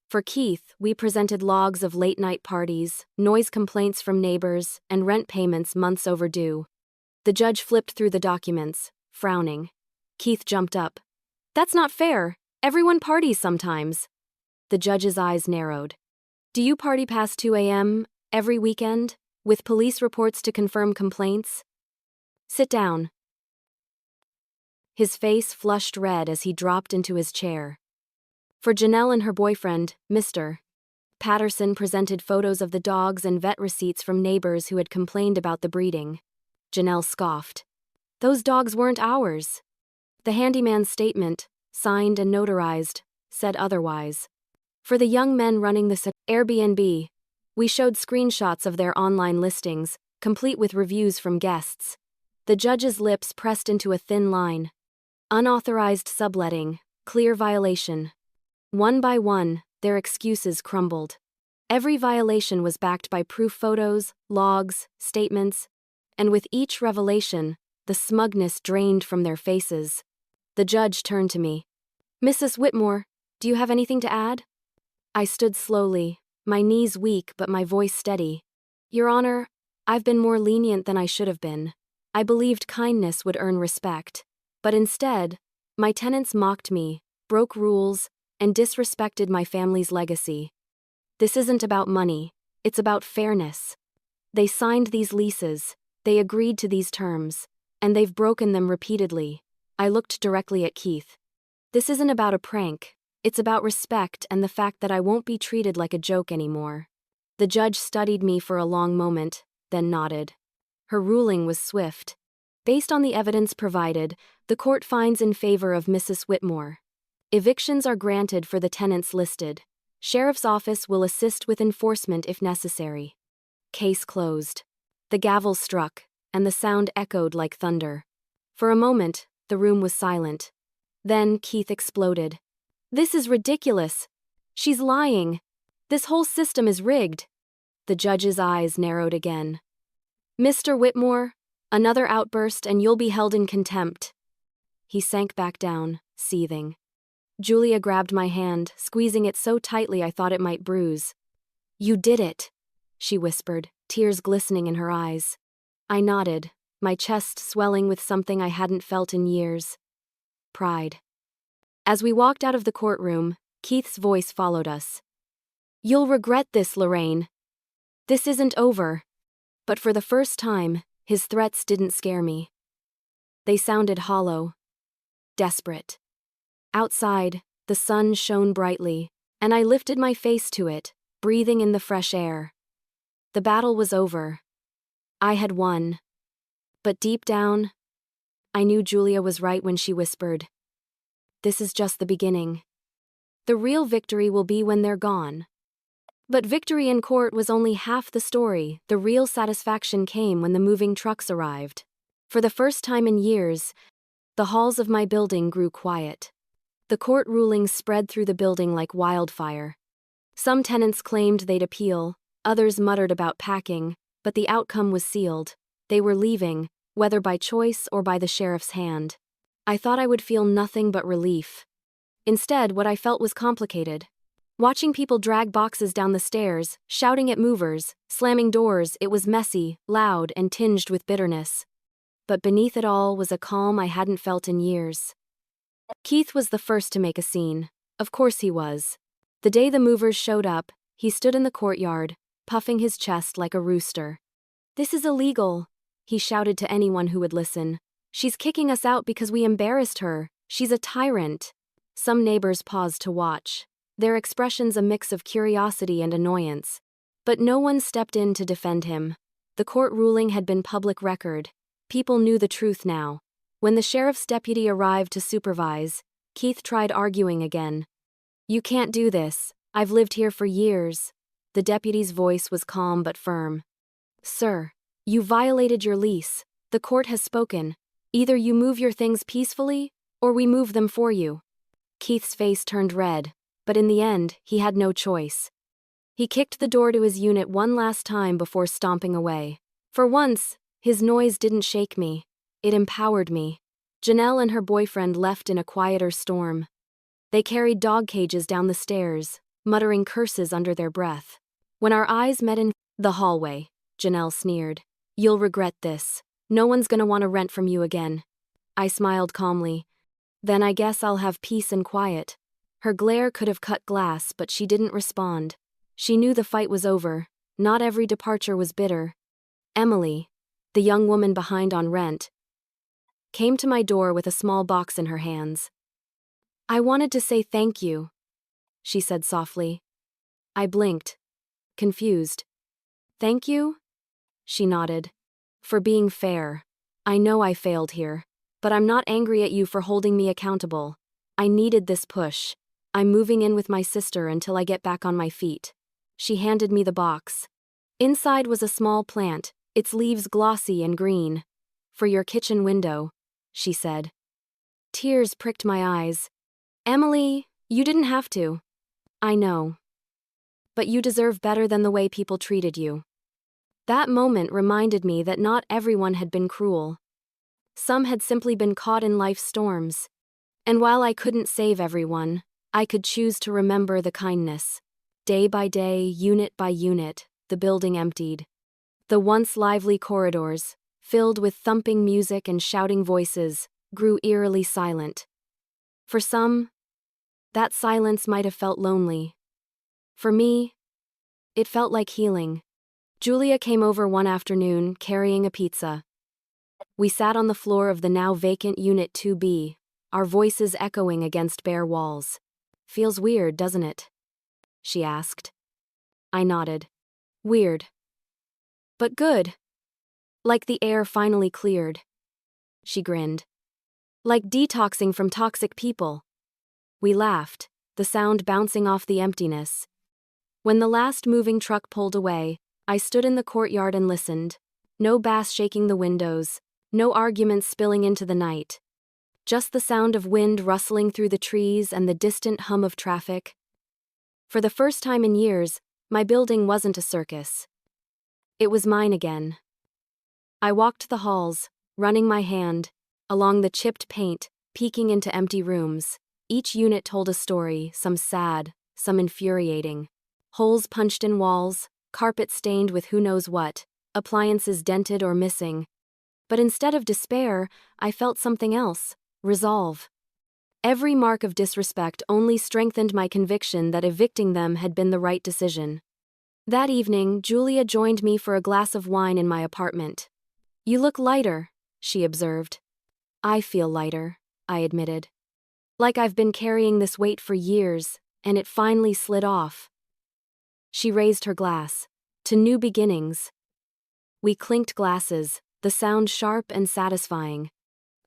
For Keith, we presented logs of late-night parties, noise complaints from neighbors, and rent payments months overdue. The judge flipped through the documents, frowning. Keith jumped up. That's not fair. Everyone parties sometimes. The judge's eyes narrowed. Do you party past 2 a.m. every weekend, with police reports to confirm complaints? Sit down. His face flushed red as he dropped into his chair. For Janelle and her boyfriend, Mr. Patterson presented photos of the dogs and vet receipts from neighbors who had complained about the breeding. Janelle scoffed. Those dogs weren't ours. The handyman's statement, signed and notarized, said otherwise. For the young men running the Airbnb, we showed screenshots of their online listings, complete with reviews from guests. The judge's lips pressed into a thin line. Unauthorized subletting, clear violation. One by one, their excuses crumbled. Every violation was backed by proof photos, logs, statements, and with each revelation, the smugness drained from their faces. The judge turned to me. Mrs. Whitmore, do you have anything to add? I stood slowly, my knees weak but my voice steady. Your Honor, I've been more lenient than I should have been. I believed kindness would earn respect. But instead, my tenants mocked me, broke rules, and disrespected my family's legacy. This isn't about money, it's about fairness. They signed these leases, they agreed to these terms, and they've broken them repeatedly. I looked directly at Keith. This isn't about a prank, it's about respect and the fact that I won't be treated like a joke anymore. The judge studied me for a long moment, then nodded. Her ruling was swift. Based on the evidence provided, the court finds in favor of Mrs. Whitmore. Evictions are granted for the tenants listed. Sheriff's office will assist with enforcement if necessary. Case closed. The gavel struck, and the sound echoed like thunder. For a moment, the room was silent. Then Keith exploded. This is ridiculous. She's lying. This whole system is rigged. The judge's eyes narrowed again. Mr. Whitmore, another outburst and you'll be held in contempt. He sank back down, seething. Julia grabbed my hand, squeezing it so tightly I thought it might bruise. You did it, she whispered, tears glistening in her eyes. I nodded, my chest swelling with something I hadn't felt in years. Pride. As we walked out of the courtroom, Keith's voice followed us. You'll regret this, Lorraine. This isn't over. But for the first time, his threats didn't scare me. They sounded hollow, desperate. Outside, the sun shone brightly, and I lifted my face to it, breathing in the fresh air. The battle was over. I had won. But deep down, I knew Julia was right when she whispered, "This is just the beginning. The real victory will be when they're gone." But victory in court was only half the story. The real satisfaction came when the moving trucks arrived. For the first time in years, the halls of my building grew quiet. The court rulings spread through the building like wildfire. Some tenants claimed they'd appeal, others muttered about packing, but the outcome was sealed. They were leaving, whether by choice or by the sheriff's hand. I thought I would feel nothing but relief. Instead, what I felt was complicated. Watching people drag boxes down the stairs, shouting at movers, slamming doors, it was messy, loud, and tinged with bitterness. But beneath it all was a calm I hadn't felt in years. Keith was the first to make a scene. Of course he was. The day the movers showed up, he stood in the courtyard, puffing his chest like a rooster. "This is illegal," he shouted to anyone who would listen. "She's kicking us out because we embarrassed her. She's a tyrant." Some neighbors paused to watch, their expressions a mix of curiosity and annoyance. But no one stepped in to defend him. The court ruling had been public record. People knew the truth now. When the sheriff's deputy arrived to supervise, Keith tried arguing again. "You can't do this. I've lived here for years." The deputy's voice was calm but firm. "Sir, you violated your lease. The court has spoken. Either you move your things peacefully, or we move them for you." Keith's face turned red, but in the end, he had no choice. He kicked the door to his unit one last time before stomping away. For once, his noise didn't shake me. It empowered me. Janelle and her boyfriend left in a quieter storm. They carried dog cages down the stairs, muttering curses under their breath. When our eyes met in the hallway, Janelle sneered. "You'll regret this. No one's gonna want to rent from you again." I smiled calmly. "Then I guess I'll have peace and quiet." Her glare could have cut glass, but she didn't respond. She knew the fight was over. Not every departure was bitter. Emily, the young woman behind on rent, came to my door with a small box in her hands. "I wanted to say thank you," she said softly. I blinked, confused. "Thank you?" She nodded. "For being fair. I know I failed here, but I'm not angry at you for holding me accountable. I needed this push. I'm moving in with my sister until I get back on my feet." She handed me the box. Inside was a small plant, its leaves glossy and green. "For your kitchen window," she said. Tears pricked my eyes. "Emily, you didn't have to." "I know. But you deserve better than the way people treated you." That moment reminded me that not everyone had been cruel. Some had simply been caught in life's storms. And while I couldn't save everyone, I could choose to remember the kindness. Day by day, unit by unit, the building emptied. The once lively corridors, filled with thumping music and shouting voices, grew eerily silent. For some, that silence might have felt lonely. For me, it felt like healing. Julia came over one afternoon, carrying a pizza. We sat on the floor of the now vacant Unit 2B, our voices echoing against bare walls. "Feels weird, doesn't it?" she asked. I nodded. "Weird. But good. Like the air finally cleared." She grinned. "Like detoxing from toxic people." We laughed, the sound bouncing off the emptiness. When the last moving truck pulled away, I stood in the courtyard and listened. No bass shaking the windows, no arguments spilling into the night. Just the sound of wind rustling through the trees and the distant hum of traffic. For the first time in years, my building wasn't a circus. It was mine again. I walked the halls, running my hand, along the chipped paint, peeking into empty rooms. Each unit told a story, some sad, some infuriating. Holes punched in walls, carpet stained with who knows what, appliances dented or missing. But instead of despair, I felt something else, resolve. Every mark of disrespect only strengthened my conviction that evicting them had been the right decision. That evening, Julia joined me for a glass of wine in my apartment. "You look lighter," she observed. "I feel lighter," I admitted. "Like I've been carrying this weight for years, and it finally slid off." She raised her glass. "To new beginnings." We clinked glasses, the sound sharp and satisfying.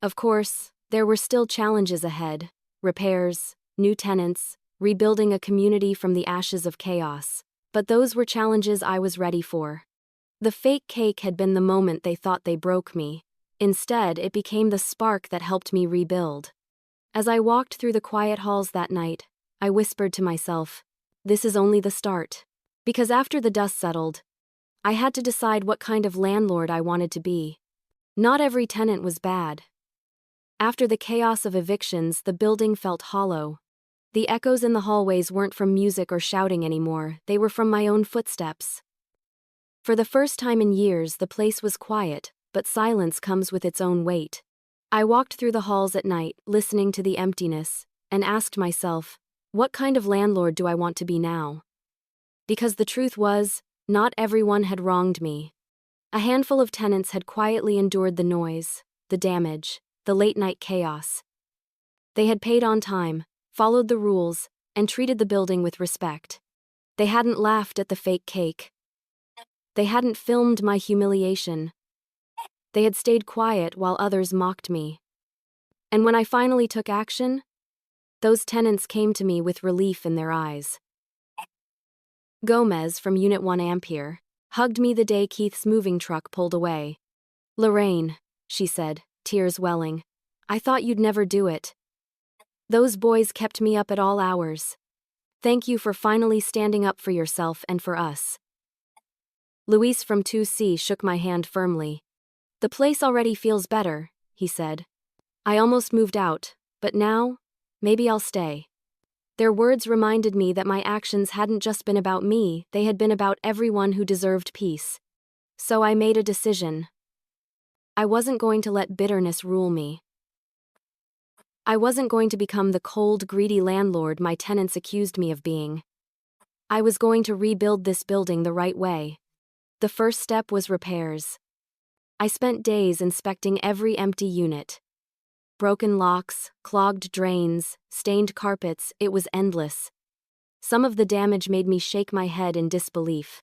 Of course, there were still challenges ahead: repairs, new tenants, rebuilding a community from the ashes of chaos. But those were challenges I was ready for. The fake cake had been the moment they thought they broke me. Instead, it became the spark that helped me rebuild. As I walked through the quiet halls that night, I whispered to myself, "This is only the start." Because after the dust settled, I had to decide what kind of landlord I wanted to be. Not every tenant was bad. After the chaos of evictions, the building felt hollow. The echoes in the hallways weren't from music or shouting anymore, they were from my own footsteps. For the first time in years, the place was quiet, but silence comes with its own weight. I walked through the halls at night, listening to the emptiness, and asked myself, what kind of landlord do I want to be now? Because the truth was, not everyone had wronged me. A handful of tenants had quietly endured the noise, the damage, the late-night chaos. They had paid on time, followed the rules, and treated the building with respect. They hadn't laughed at the fake cake. They hadn't filmed my humiliation. They had stayed quiet while others mocked me. And when I finally took action, those tenants came to me with relief in their eyes. Gomez from Unit 1 Ampere hugged me the day Keith's moving truck pulled away. "Lorraine," she said, tears welling, "I thought you'd never do it. Those boys kept me up at all hours. Thank you for finally standing up for yourself and for us." Luis from 2C shook my hand firmly. "The place already feels better," he said. "I almost moved out, but now, maybe I'll stay." Their words reminded me that my actions hadn't just been about me, they had been about everyone who deserved peace. So I made a decision. I wasn't going to let bitterness rule me. I wasn't going to become the cold, greedy landlord my tenants accused me of being. I was going to rebuild this building the right way. The first step was repairs. I spent days inspecting every empty unit. Broken locks, clogged drains, stained carpets, it was endless. Some of the damage made me shake my head in disbelief.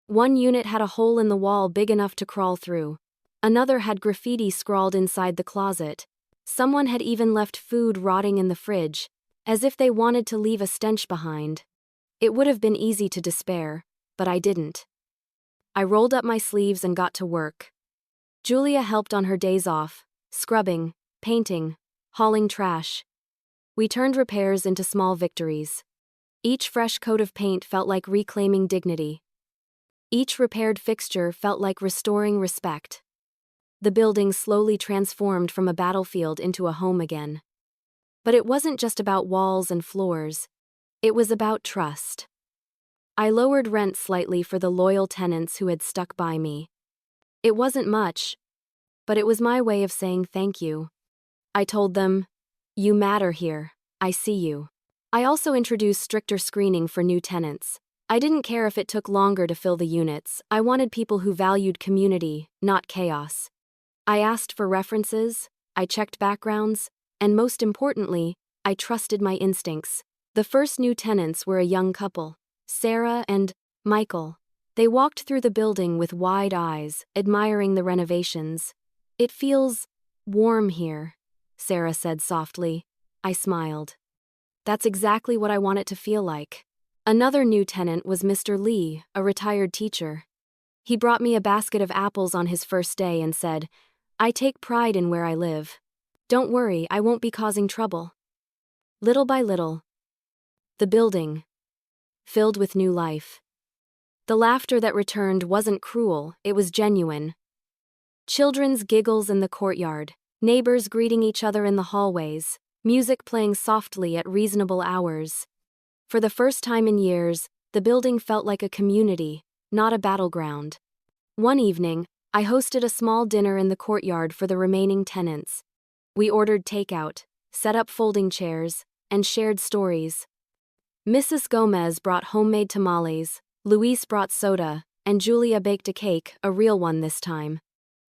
One unit had a hole in the wall big enough to crawl through. Another had graffiti scrawled inside the closet. Someone had even left food rotting in the fridge, as if they wanted to leave a stench behind. It would have been easy to despair, but I didn't. I rolled up my sleeves and got to work. Julia helped on her days off, scrubbing, painting, hauling trash. We turned repairs into small victories. Each fresh coat of paint felt like reclaiming dignity. Each repaired fixture felt like restoring respect. The building slowly transformed from a battlefield into a home again. But it wasn't just about walls and floors. It was about trust. I lowered rent slightly for the loyal tenants who had stuck by me. It wasn't much, but it was my way of saying thank you. I told them, "You matter here, I see you." I also introduced stricter screening for new tenants. I didn't care if it took longer to fill the units, I wanted people who valued community, not chaos. I asked for references, I checked backgrounds, and most importantly, I trusted my instincts. The first new tenants were a young couple, Sarah and Michael. They walked through the building with wide eyes, admiring the renovations. "It feels warm here," Sarah said softly. I smiled. "That's exactly what I want it to feel like." Another new tenant was Mr. Lee, a retired teacher. He brought me a basket of apples on his first day and said, "I take pride in where I live. Don't worry, I won't be causing trouble." Little by little, the building filled with new life. The laughter that returned wasn't cruel, it was genuine. Children's giggles in the courtyard, neighbors greeting each other in the hallways, music playing softly at reasonable hours. For the first time in years, the building felt like a community, not a battleground. One evening, I hosted a small dinner in the courtyard for the remaining tenants. We ordered takeout, set up folding chairs, and shared stories. Mrs. Gomez brought homemade tamales, Luis brought soda, and Julia baked a cake, a real one this time.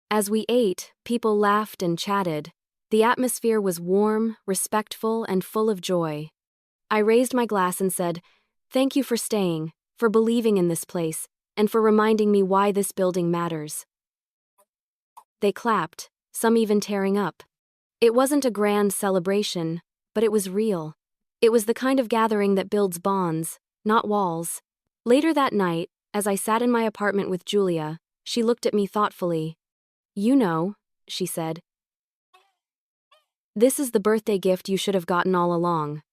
As we ate, people laughed and chatted. The atmosphere was warm, respectful, and full of joy. I raised my glass and said, "Thank you for staying, for believing in this place, and for reminding me why this building matters." They clapped, some even tearing up. It wasn't a grand celebration, but it was real. It was the kind of gathering that builds bonds, not walls. Later that night, as I sat in my apartment with Julia, she looked at me thoughtfully. "You know," she said, "this is the birthday gift you should have gotten all along."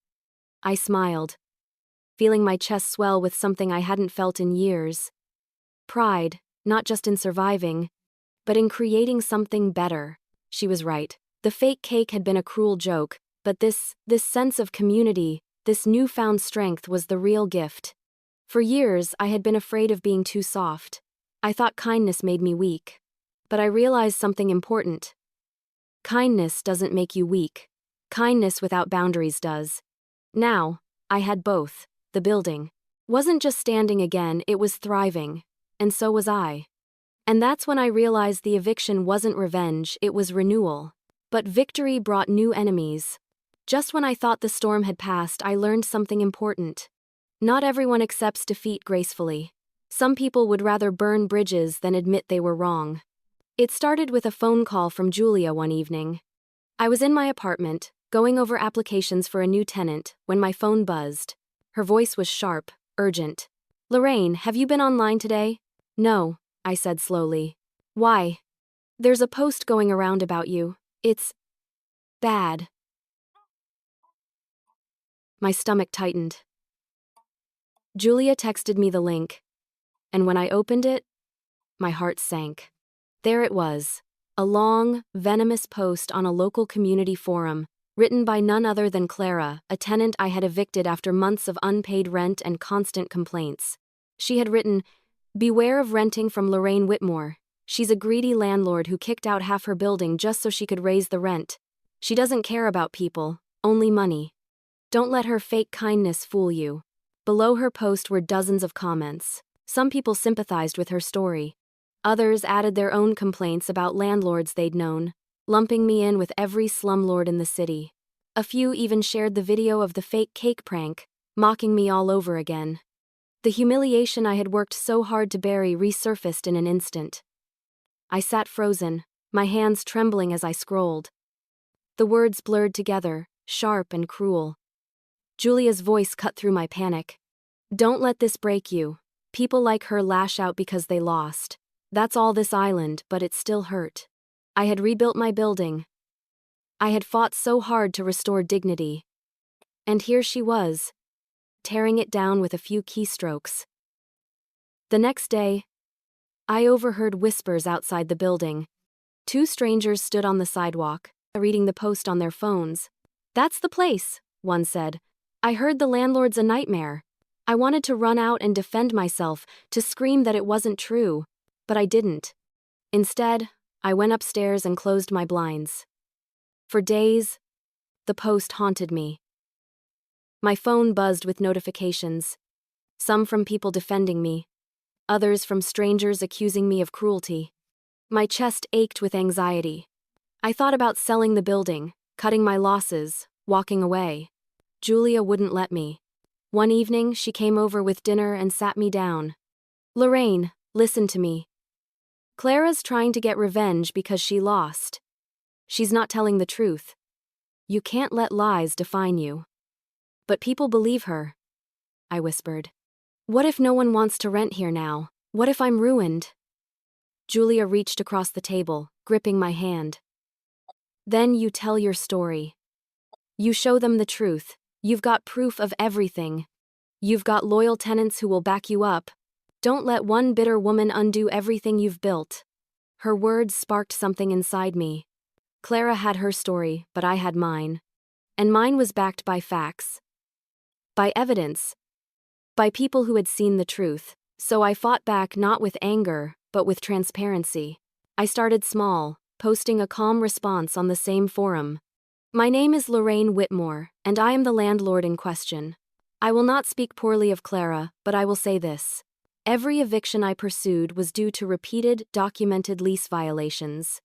I smiled, feeling my chest swell with something I hadn't felt in years. Pride, not just in surviving, but in creating something better. She was right. The fake cake had been a cruel joke, but this sense of community, this newfound strength was the real gift. For years, I had been afraid of being too soft. I thought kindness made me weak. But I realized something important. Kindness doesn't make you weak. Kindness without boundaries does. Now, I had both. The building wasn't just standing again, it was thriving. And so was I. And that's when I realized the eviction wasn't revenge, it was renewal. But victory brought new enemies. Just when I thought the storm had passed, I learned something important. Not everyone accepts defeat gracefully. Some people would rather burn bridges than admit they were wrong. It started with a phone call from Julia one evening. I was in my apartment, going over applications for a new tenant, when my phone buzzed. Her voice was sharp, urgent. "Lorraine, have you been online today?" "No," I said slowly. "Why?" "There's a post going around about you. It's bad." My stomach tightened. Julia texted me the link, and when I opened it, my heart sank. There it was, a long, venomous post on a local community forum, written by none other than Clara, a tenant I had evicted after months of unpaid rent and constant complaints. She had written, "Beware of renting from Lorraine Whitmore. She's a greedy landlord who kicked out half her building just so she could raise the rent. She doesn't care about people, only money. Don't let her fake kindness fool you." Below her post were dozens of comments. Some people sympathized with her story. Others added their own complaints about landlords they'd known, lumping me in with every slumlord in the city. A few even shared the video of the fake cake prank, mocking me all over again. The humiliation I had worked so hard to bury resurfaced in an instant. I sat frozen, my hands trembling as I scrolled. The words blurred together, sharp and cruel. Julia's voice cut through my panic. "Don't let this break you. People like her lash out because they lost. That's all this island, but it still hurt. I had rebuilt my building. I had fought so hard to restore dignity. And here she was, tearing it down with a few keystrokes." The next day, I overheard whispers outside the building. Two strangers stood on the sidewalk, reading the post on their phones. "That's the place," one said. "I heard the landlord's a nightmare." I wanted to run out and defend myself, to scream that it wasn't true, but I didn't. Instead, I went upstairs and closed my blinds. For days, the post haunted me. My phone buzzed with notifications, some from people defending me, others from strangers accusing me of cruelty. My chest ached with anxiety. I thought about selling the building, cutting my losses, walking away. Julia wouldn't let me. One evening, she came over with dinner and sat me down. "Lorraine, listen to me. Clara's trying to get revenge because she lost. She's not telling the truth. You can't let lies define you." "But people believe her," I whispered. "What if no one wants to rent here now? What if I'm ruined?" Julia reached across the table, gripping my hand. "Then you tell your story. You show them the truth. You've got proof of everything. You've got loyal tenants who will back you up. Don't let one bitter woman undo everything you've built." Her words sparked something inside me. Clara had her story, but I had mine. And mine was backed by facts. By evidence. By people who had seen the truth. So I fought back not with anger, but with transparency. I started small, posting a calm response on the same forum. "My name is Lorraine Whitmore, and I am the landlord in question. I will not speak poorly of Clara, but I will say this. Every eviction I pursued was due to repeated, documented lease violations.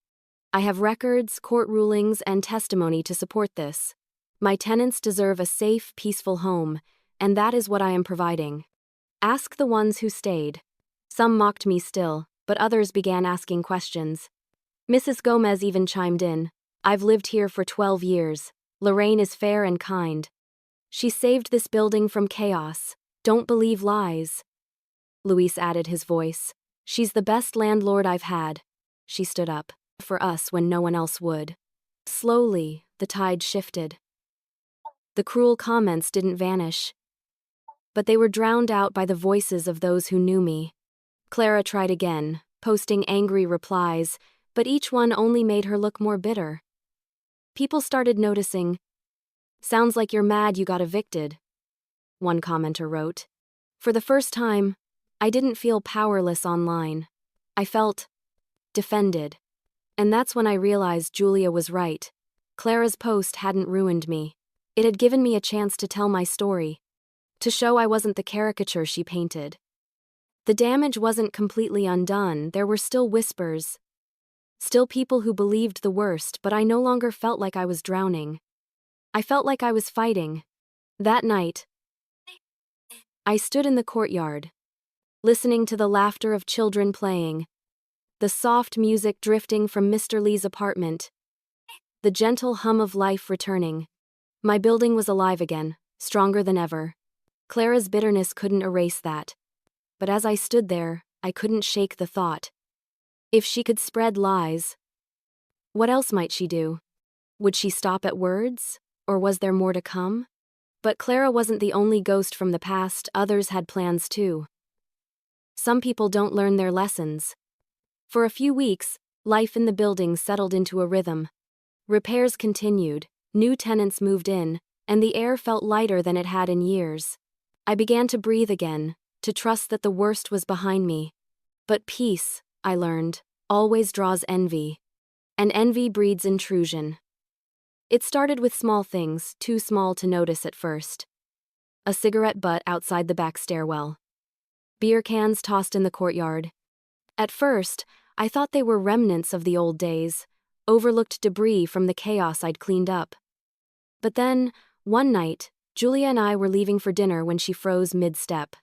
I have records, court rulings, and testimony to support this. My tenants deserve a safe, peaceful home, and that is what I am providing. Ask the ones who stayed." Some mocked me still, but others began asking questions. Mrs. Gomez even chimed in. "I've lived here for 12 years. Lorraine is fair and kind. She saved this building from chaos. Don't believe lies." Luis added his voice. "She's the best landlord I've had." She stood up for us when no one else would. Slowly, the tide shifted. The cruel comments didn't vanish, but they were drowned out by the voices of those who knew me. Clara tried again, posting angry replies, but each one only made her look more bitter. People started noticing. "Sounds like you're mad you got evicted," one commenter wrote. For the first time, I didn't feel powerless online. I felt defended. And that's when I realized Julia was right. Clara's post hadn't ruined me. It had given me a chance to tell my story, to show I wasn't the caricature she painted. The damage wasn't completely undone, there were still whispers. Still people who believed the worst, but I no longer felt like I was drowning. I felt like I was fighting. That night, I stood in the courtyard, listening to the laughter of children playing, the soft music drifting from Mr. Lee's apartment, the gentle hum of life returning. My building was alive again, stronger than ever. Clara's bitterness couldn't erase that. But as I stood there, I couldn't shake the thought. If she could spread lies, what else might she do? Would she stop at words? Or was there more to come? But Clara wasn't the only ghost from the past, others had plans too. Some people don't learn their lessons. For a few weeks, life in the building settled into a rhythm. Repairs continued, new tenants moved in, and the air felt lighter than it had in years. I began to breathe again, to trust that the worst was behind me. But peace, I learned, always draws envy. And envy breeds intrusion. It started with small things, too small to notice at first. A cigarette butt outside the back stairwell. Beer cans tossed in the courtyard. At first, I thought they were remnants of the old days, overlooked debris from the chaos I'd cleaned up. But then, one night, Julia and I were leaving for dinner when she froze mid-step.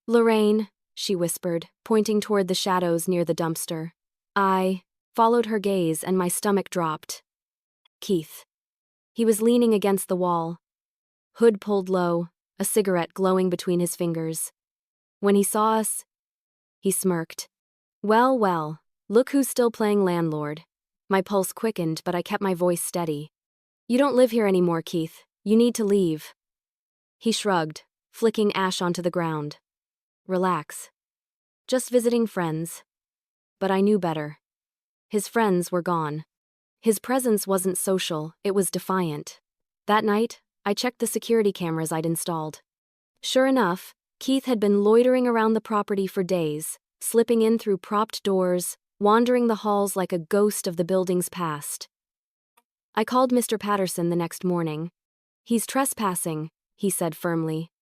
"Lorraine," she whispered, pointing toward the shadows near the dumpster. I followed her gaze and my stomach dropped. Keith. He was leaning against the wall. Hood pulled low, a cigarette glowing between his fingers. When he saw us, he smirked. "Well, well, look who's still playing landlord." My pulse quickened, but I kept my voice steady. "You don't live here anymore, Keith. You need to leave." He shrugged, flicking ash onto the ground. "Relax. Just visiting friends." But I knew better. His friends were gone. His presence wasn't social, it was defiant. That night, I checked the security cameras I'd installed. Sure enough, Keith had been loitering around the property for days, slipping in through propped doors, wandering the halls like a ghost of the building's past. I called Mr. Patterson the next morning. "He's trespassing," he said firmly.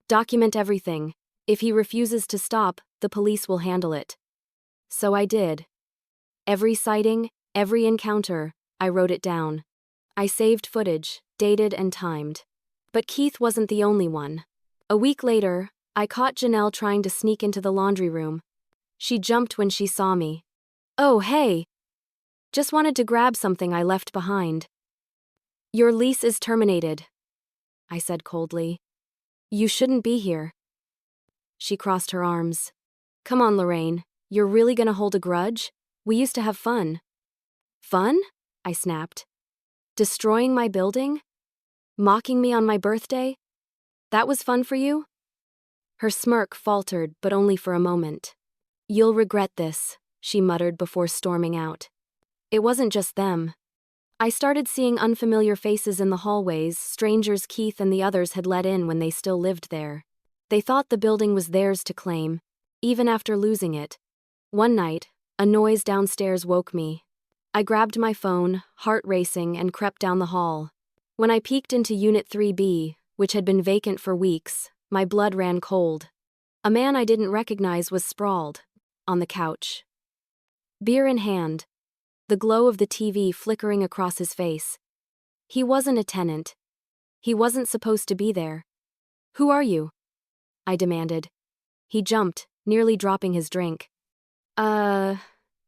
"Document everything. If he refuses to stop, the police will handle it." So I did. Every sighting, every encounter, I wrote it down. I saved footage, dated and timed. But Keith wasn't the only one. A week later, I caught Janelle trying to sneak into the laundry room. She jumped when she saw me. "Oh, hey! Just wanted to grab something I left behind." "Your lease is terminated," I said coldly. "You shouldn't be here." She crossed her arms. "Come on, Lorraine. You're really gonna hold a grudge? We used to have fun." "Fun?" I snapped. "Destroying my building? Mocking me on my birthday? That was fun for you?" Her smirk faltered, but only for a moment. "You'll regret this," she muttered before storming out. It wasn't just them. I started seeing unfamiliar faces in the hallways, strangers Keith and the others had let in when they still lived there. They thought the building was theirs to claim, even after losing it. One night, a noise downstairs woke me. I grabbed my phone, heart racing, and crept down the hall. When I peeked into Unit 3B, which had been vacant for weeks, my blood ran cold. A man I didn't recognize was sprawled on the couch. Beer in hand, the glow of the TV flickering across his face. He wasn't a tenant. He wasn't supposed to be there. "Who are you?" I demanded. He jumped, nearly dropping his drink.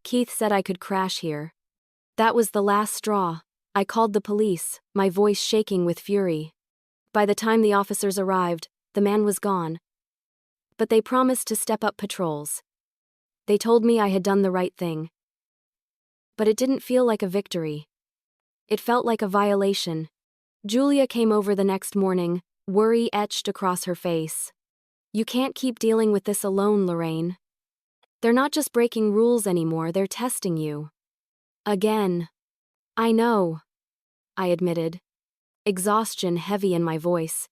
Keith said I could crash here." That was the last straw. I called the police, my voice shaking with fury. By the time the officers arrived, the man was gone. But they promised to step up patrols. They told me I had done the right thing. But it didn't feel like a victory. It felt like a violation. Julia came over the next morning, worry etched across her face. "You can't keep dealing with this alone, Lorraine. They're not just breaking rules anymore, they're testing you." "Again." "I know," I admitted, exhaustion heavy in my voice.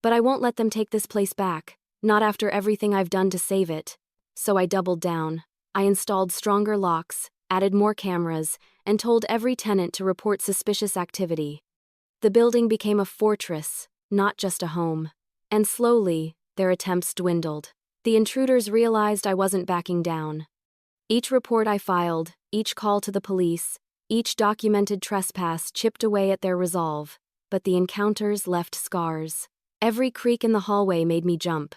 "But I won't let them take this place back, not after everything I've done to save it." So I doubled down. I installed stronger locks, added more cameras, and told every tenant to report suspicious activity. The building became a fortress, not just a home. And slowly, their attempts dwindled. The intruders realized I wasn't backing down. Each report I filed, each call to the police, each documented trespass chipped away at their resolve. but the encounters left scars. Every creak in the hallway made me jump.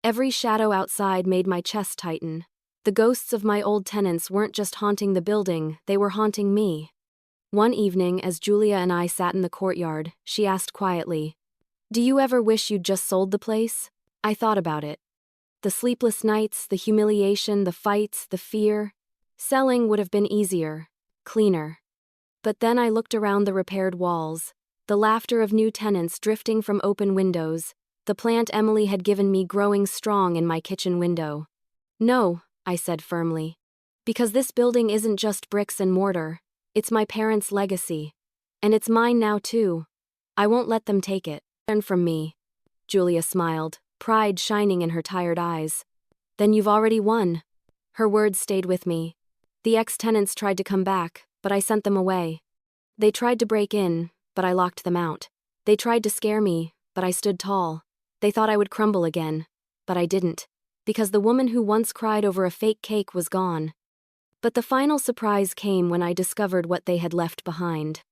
Every shadow outside made my chest tighten. The ghosts of my old tenants weren't just haunting the building, they were haunting me. One evening, as Julia and I sat in the courtyard, she asked quietly, "Do you ever wish you'd just sold the place?" I thought about it. The sleepless nights, the humiliation, the fights, the fear. Selling would have been easier, cleaner. But then I looked around the repaired walls, the laughter of new tenants drifting from open windows, the plant Emily had given me growing strong in my kitchen window. "No," I said firmly. "Because this building isn't just bricks and mortar, it's my parents' legacy. And it's mine now too. I won't let them take it." "Learn from me." Julia smiled, pride shining in her tired eyes. "Then you've already won." Her words stayed with me. The ex-tenants tried to come back, but I sent them away. They tried to break in, but I locked them out. They tried to scare me, but I stood tall. They thought I would crumble again, but I didn't, because the woman who once cried over a fake cake was gone. But the final surprise came when I discovered what they had left behind.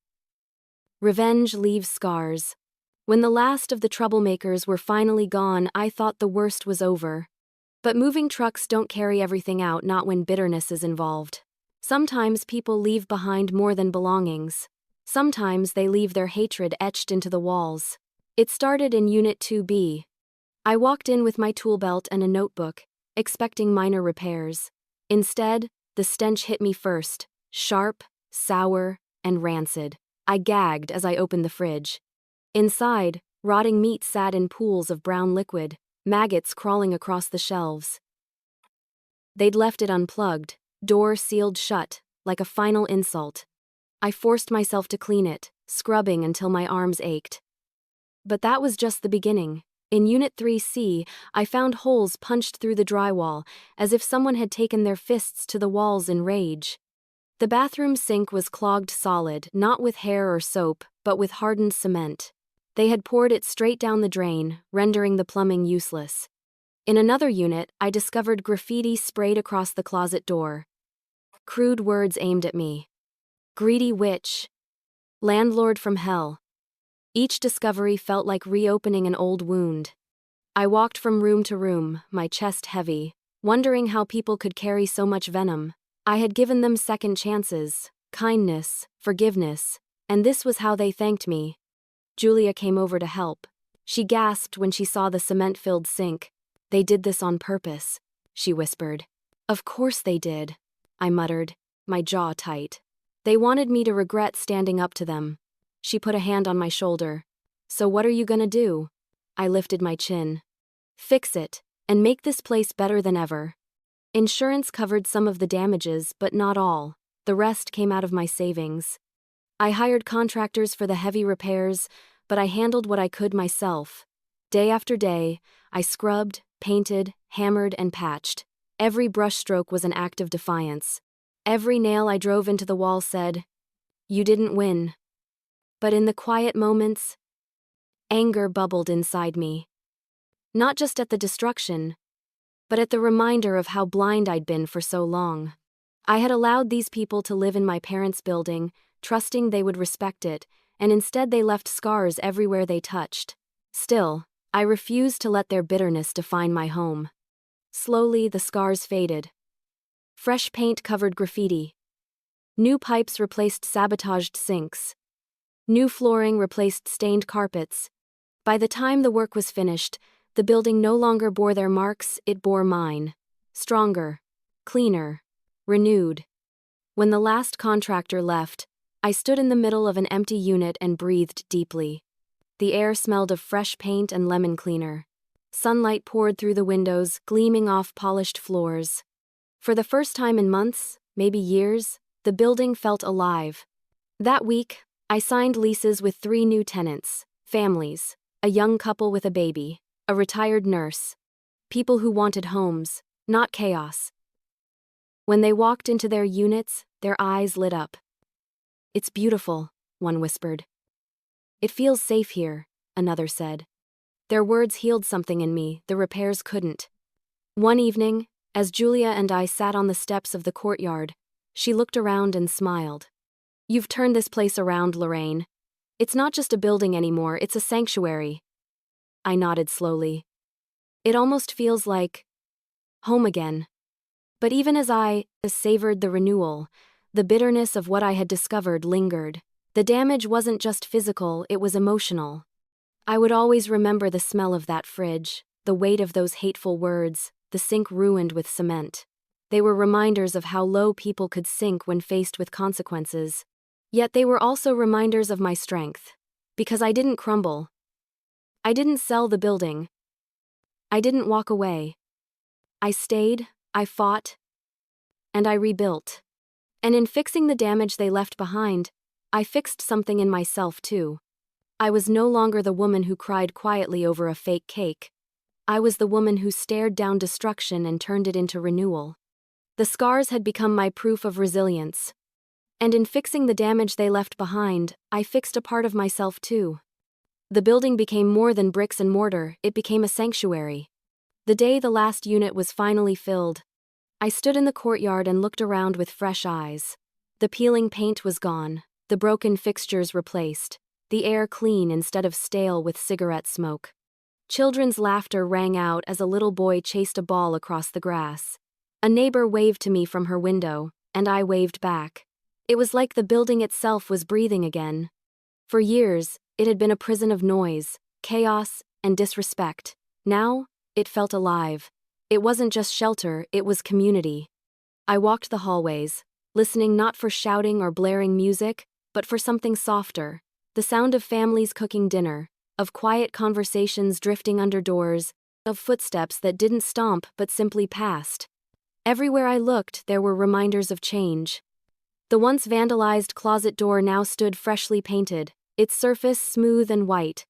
Revenge leaves scars. When the last of the troublemakers were finally gone, I thought the worst was over. But moving trucks don't carry everything out, not when bitterness is involved. Sometimes people leave behind more than belongings. Sometimes they leave their hatred etched into the walls. It started in Unit 2B. I walked in with my tool belt and a notebook, expecting minor repairs. Instead, the stench hit me first, sharp, sour, and rancid. I gagged as I opened the fridge. Inside, rotting meat sat in pools of brown liquid, maggots crawling across the shelves. They'd left it unplugged, door sealed shut, like a final insult. I forced myself to clean it, scrubbing until my arms ached. But that was just the beginning. In Unit 3C, I found holes punched through the drywall, as if someone had taken their fists to the walls in rage. The bathroom sink was clogged solid, not with hair or soap, but with hardened cement. They had poured it straight down the drain, rendering the plumbing useless. In another unit, I discovered graffiti sprayed across the closet door. Crude words aimed at me. "Greedy witch." "Landlord from hell." Each discovery felt like reopening an old wound. I walked from room to room, my chest heavy, wondering how people could carry so much venom. I had given them second chances, kindness, forgiveness, and this was how they thanked me. Julia came over to help. She gasped when she saw the cement-filled sink. "They did this on purpose," she whispered. "Of course they did," I muttered, my jaw tight. "They wanted me to regret standing up to them." She put a hand on my shoulder. "So what are you gonna do?" I lifted my chin. "Fix it, and make this place better than ever." Insurance covered some of the damages, but not all. The rest came out of my savings. I hired contractors for the heavy repairs, but I handled what I could myself. Day after day, I scrubbed, painted, hammered, and patched. Every brushstroke was an act of defiance. Every nail I drove into the wall said, "You didn't win." But in the quiet moments, anger bubbled inside me. Not just at the destruction, but at the reminder of how blind I'd been for so long. I had allowed these people to live in my parents' building, trusting they would respect it, and instead they left scars everywhere they touched. Still, I refused to let their bitterness define my home. Slowly, the scars faded. Fresh paint covered graffiti. New pipes replaced sabotaged sinks. New flooring replaced stained carpets. By the time the work was finished, the building no longer bore their marks, it bore mine. Stronger, cleaner, renewed. When the last contractor left, I stood in the middle of an empty unit and breathed deeply. The air smelled of fresh paint and lemon cleaner. Sunlight poured through the windows, gleaming off polished floors. For the first time in months, maybe years, the building felt alive. That week, I signed leases with 3 new tenants, families, a young couple with a baby, a retired nurse, people who wanted homes, not chaos. When they walked into their units, their eyes lit up. "It's beautiful," one whispered. "It feels safe here," another said. Their words healed something in me the repairs couldn't. One evening, as Julia and I sat on the steps of the courtyard, she looked around and smiled. "You've turned this place around, Lorraine. It's not just a building anymore, it's a sanctuary. I nodded slowly. It almost feels like home again. But even as I savored the renewal, the bitterness of what I had discovered lingered. The damage wasn't just physical, it was emotional. I would always remember the smell of that fridge, the weight of those hateful words, the sink ruined with cement. They were reminders of how low people could sink when faced with consequences. Yet they were also reminders of my strength. Because I didn't crumble. I didn't sell the building. I didn't walk away. I stayed, I fought, and I rebuilt. And in fixing the damage they left behind, I fixed something in myself too. I was no longer the woman who cried quietly over a fake cake. I was the woman who stared down destruction and turned it into renewal. The scars had become my proof of resilience. And in fixing the damage they left behind, I fixed a part of myself too. The building became more than bricks and mortar, it became a sanctuary. The day the last unit was finally filled, I stood in the courtyard and looked around with fresh eyes. The peeling paint was gone, the broken fixtures replaced, the air clean instead of stale with cigarette smoke. Children's laughter rang out as a little boy chased a ball across the grass. A neighbor waved to me from her window, and I waved back. It was like the building itself was breathing again. For years, it had been a prison of noise, chaos, and disrespect. Now, it felt alive. It wasn't just shelter, it was community. I walked the hallways, listening not for shouting or blaring music, but for something softer. The sound of families cooking dinner, of quiet conversations drifting under doors, of footsteps that didn't stomp but simply passed. Everywhere I looked, there were reminders of change. The once vandalized closet door now stood freshly painted, its surface smooth and white.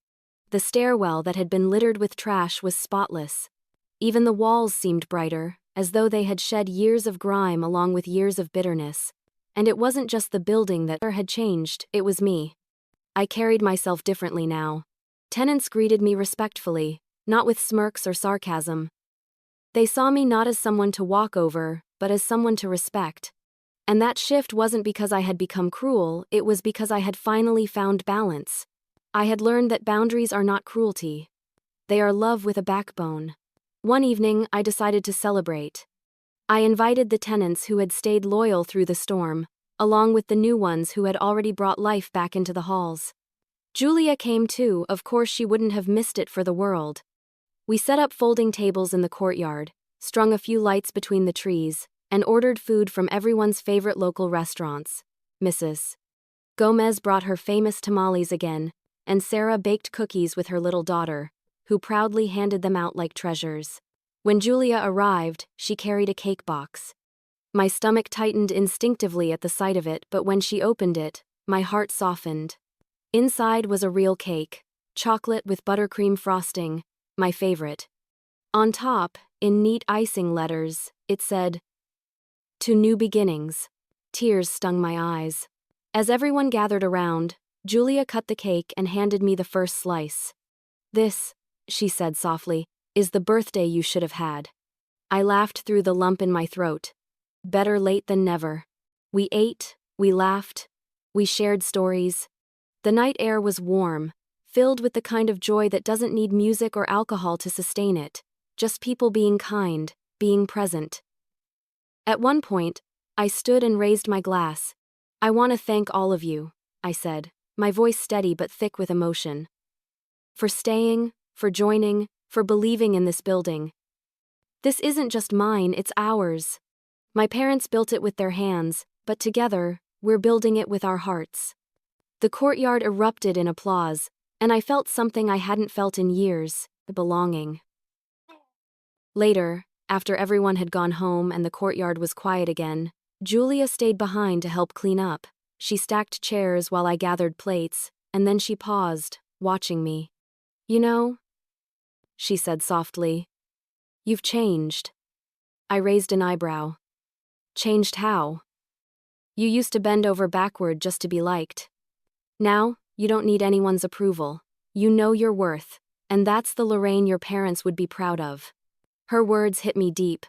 The stairwell that had been littered with trash was spotless. Even the walls seemed brighter, as though they had shed years of grime along with years of bitterness. And it wasn't just the building that had changed, it was me. I carried myself differently now. Tenants greeted me respectfully, not with smirks or sarcasm. They saw me not as someone to walk over, but as someone to respect. And that shift wasn't because I had become cruel, it was because I had finally found balance. I had learned that boundaries are not cruelty. They are love with a backbone. One evening, I decided to celebrate. I invited the tenants who had stayed loyal through the storm, along with the new ones who had already brought life back into the halls. Julia came too, of course she wouldn't have missed it for the world. We set up folding tables in the courtyard, strung a few lights between the trees, and ordered food from everyone's favorite local restaurants. Mrs. Gomez brought her famous tamales again, and Sarah baked cookies with her little daughter, who proudly handed them out like treasures. When Julia arrived, she carried a cake box. My stomach tightened instinctively at the sight of it, but when she opened it, my heart softened. Inside was a real cake, chocolate with buttercream frosting, my favorite. On top, in neat icing letters, it said, "To new beginnings." Tears stung my eyes. As everyone gathered around, Julia cut the cake and handed me the first slice. "This," she said softly, "is the birthday you should have had." I laughed through the lump in my throat. Better late than never. We ate, we laughed, we shared stories. The night air was warm, filled with the kind of joy that doesn't need music or alcohol to sustain it, just people being kind, being present. At one point, I stood and raised my glass. "I want to thank all of you," I said, my voice steady but thick with emotion. "For staying, for joining, for believing in this building. This isn't just mine, it's ours. My parents built it with their hands, but together, we're building it with our hearts." The courtyard erupted in applause, and I felt something I hadn't felt in years, belonging. Later, after everyone had gone home and the courtyard was quiet again, Julia stayed behind to help clean up. She stacked chairs while I gathered plates, and then she paused, watching me. "You know," she said softly, "you've changed." I raised an eyebrow. "Changed how?" "You used to bend over backward just to be liked. Now, you don't need anyone's approval. You know your worth, and that's the Lorraine your parents would be proud of." Her words hit me deep.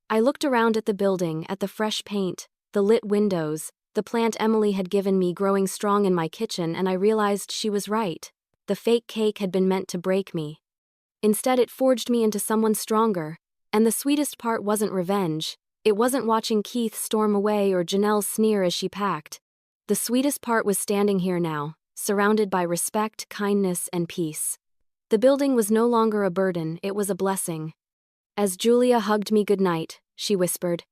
I looked around at the building, at the fresh paint, the lit windows, the the plant Emily had given me growing strong in my kitchen, and I realized she was right. The fake cake had been meant to break me. Instead, it forged me into someone stronger. And the sweetest part wasn't revenge. It wasn't watching Keith storm away or Janelle's sneer as she packed. The sweetest part was standing here now, surrounded by respect, kindness, and peace. The building was no longer a burden, it was a blessing. As Julia hugged me goodnight, she whispered,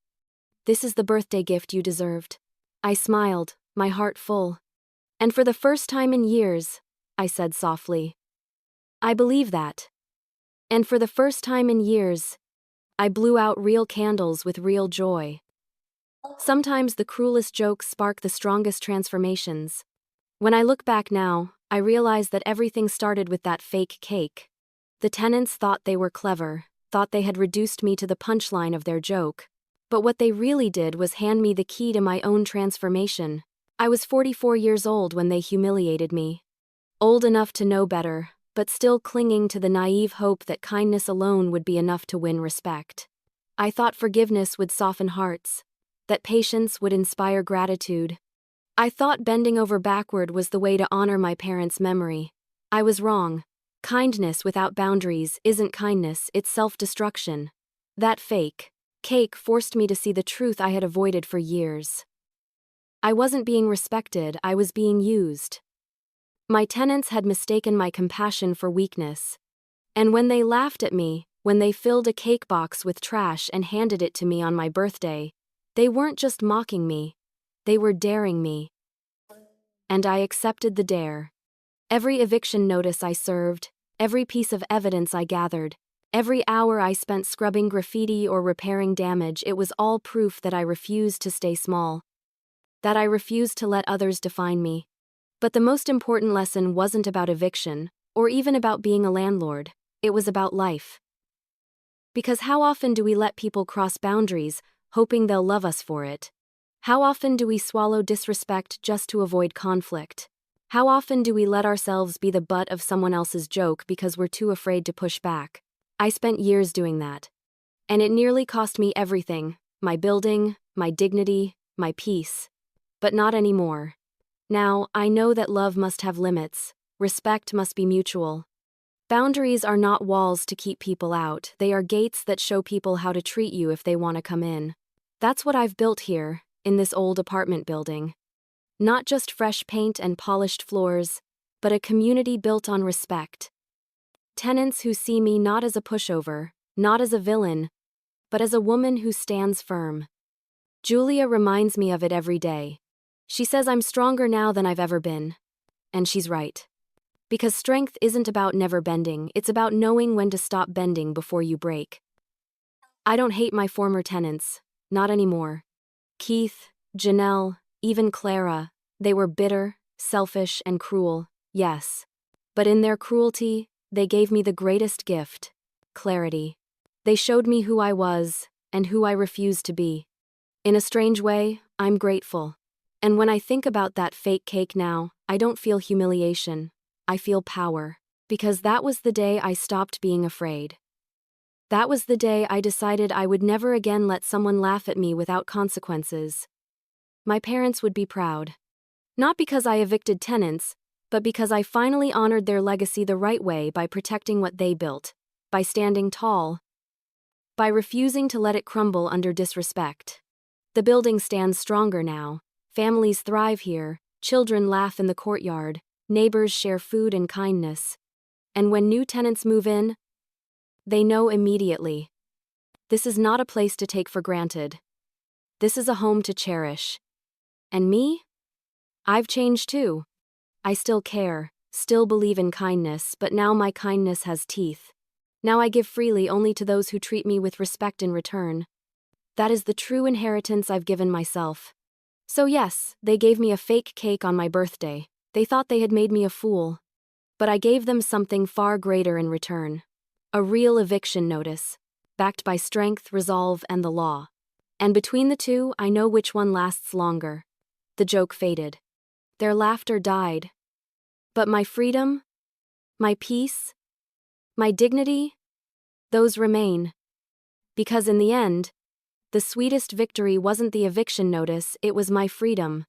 "This is the birthday gift you deserved." I smiled, my heart full. "And for the first time in years," I said softly. "I believe that." And for the first time in years, I blew out real candles with real joy. Sometimes the cruelest jokes spark the strongest transformations. When I look back now, I realize that everything started with that fake cake. The tenants thought they were clever, thought they had reduced me to the punchline of their joke. But what they really did was hand me the key to my own transformation. I was 44 years old when they humiliated me. Old enough to know better, but still clinging to the naive hope that kindness alone would be enough to win respect. I thought forgiveness would soften hearts, that patience would inspire gratitude. I thought bending over backward was the way to honor my parents' memory. I was wrong. Kindness without boundaries isn't kindness, it's self-destruction. That fake cake forced me to see the truth I had avoided for years. I wasn't being respected, I was being used. My tenants had mistaken my compassion for weakness. And when they laughed at me, when they filled a cake box with trash and handed it to me on my birthday, they weren't just mocking me, they were daring me. And I accepted the dare. Every eviction notice I served, every piece of evidence I gathered, every hour I spent scrubbing graffiti or repairing damage, it was all proof that I refused to stay small. That I refused to let others define me. But the most important lesson wasn't about eviction, or even about being a landlord, it was about life. Because how often do we let people cross boundaries, hoping they'll love us for it? How often do we swallow disrespect just to avoid conflict? How often do we let ourselves be the butt of someone else's joke because we're too afraid to push back? I spent years doing that. And it nearly cost me everything, my building, my dignity, my peace. But not anymore. Now, I know that love must have limits, respect must be mutual. Boundaries are not walls to keep people out, they are gates that show people how to treat you if they want to come in. That's what I've built here, in this old apartment building. Not just fresh paint and polished floors, but a community built on respect. Tenants who see me not as a pushover, not as a villain, but as a woman who stands firm. Julia reminds me of it every day. She says I'm stronger now than I've ever been. And she's right. Because strength isn't about never bending, it's about knowing when to stop bending before you break. I don't hate my former tenants, not anymore. Keith, Janelle, even Clara, they were bitter, selfish, and cruel, yes. But in their cruelty, they gave me the greatest gift, clarity. They showed me who I was, and who I refused to be. In a strange way, I'm grateful. And when I think about that fake cake now, I don't feel humiliation. I feel power. Because that was the day I stopped being afraid. That was the day I decided I would never again let someone laugh at me without consequences. My parents would be proud. Not because I evicted tenants, but because I finally honored their legacy the right way by protecting what they built, by standing tall, by refusing to let it crumble under disrespect. The building stands stronger now. Families thrive here, children laugh in the courtyard, neighbors share food and kindness. And when new tenants move in, they know immediately. This is not a place to take for granted. This is a home to cherish. And me? I've changed too. I still care, still believe in kindness, but now my kindness has teeth. Now I give freely only to those who treat me with respect in return. That is the true inheritance I've given myself. So yes, they gave me a fake cake on my birthday. They thought they had made me a fool. But I gave them something far greater in return. A real eviction notice, backed by strength, resolve, and the law. And between the two, I know which one lasts longer. The joke faded. Their laughter died. But my freedom, my peace, my dignity, those remain. Because in the end, the sweetest victory wasn't the eviction notice, it was my freedom.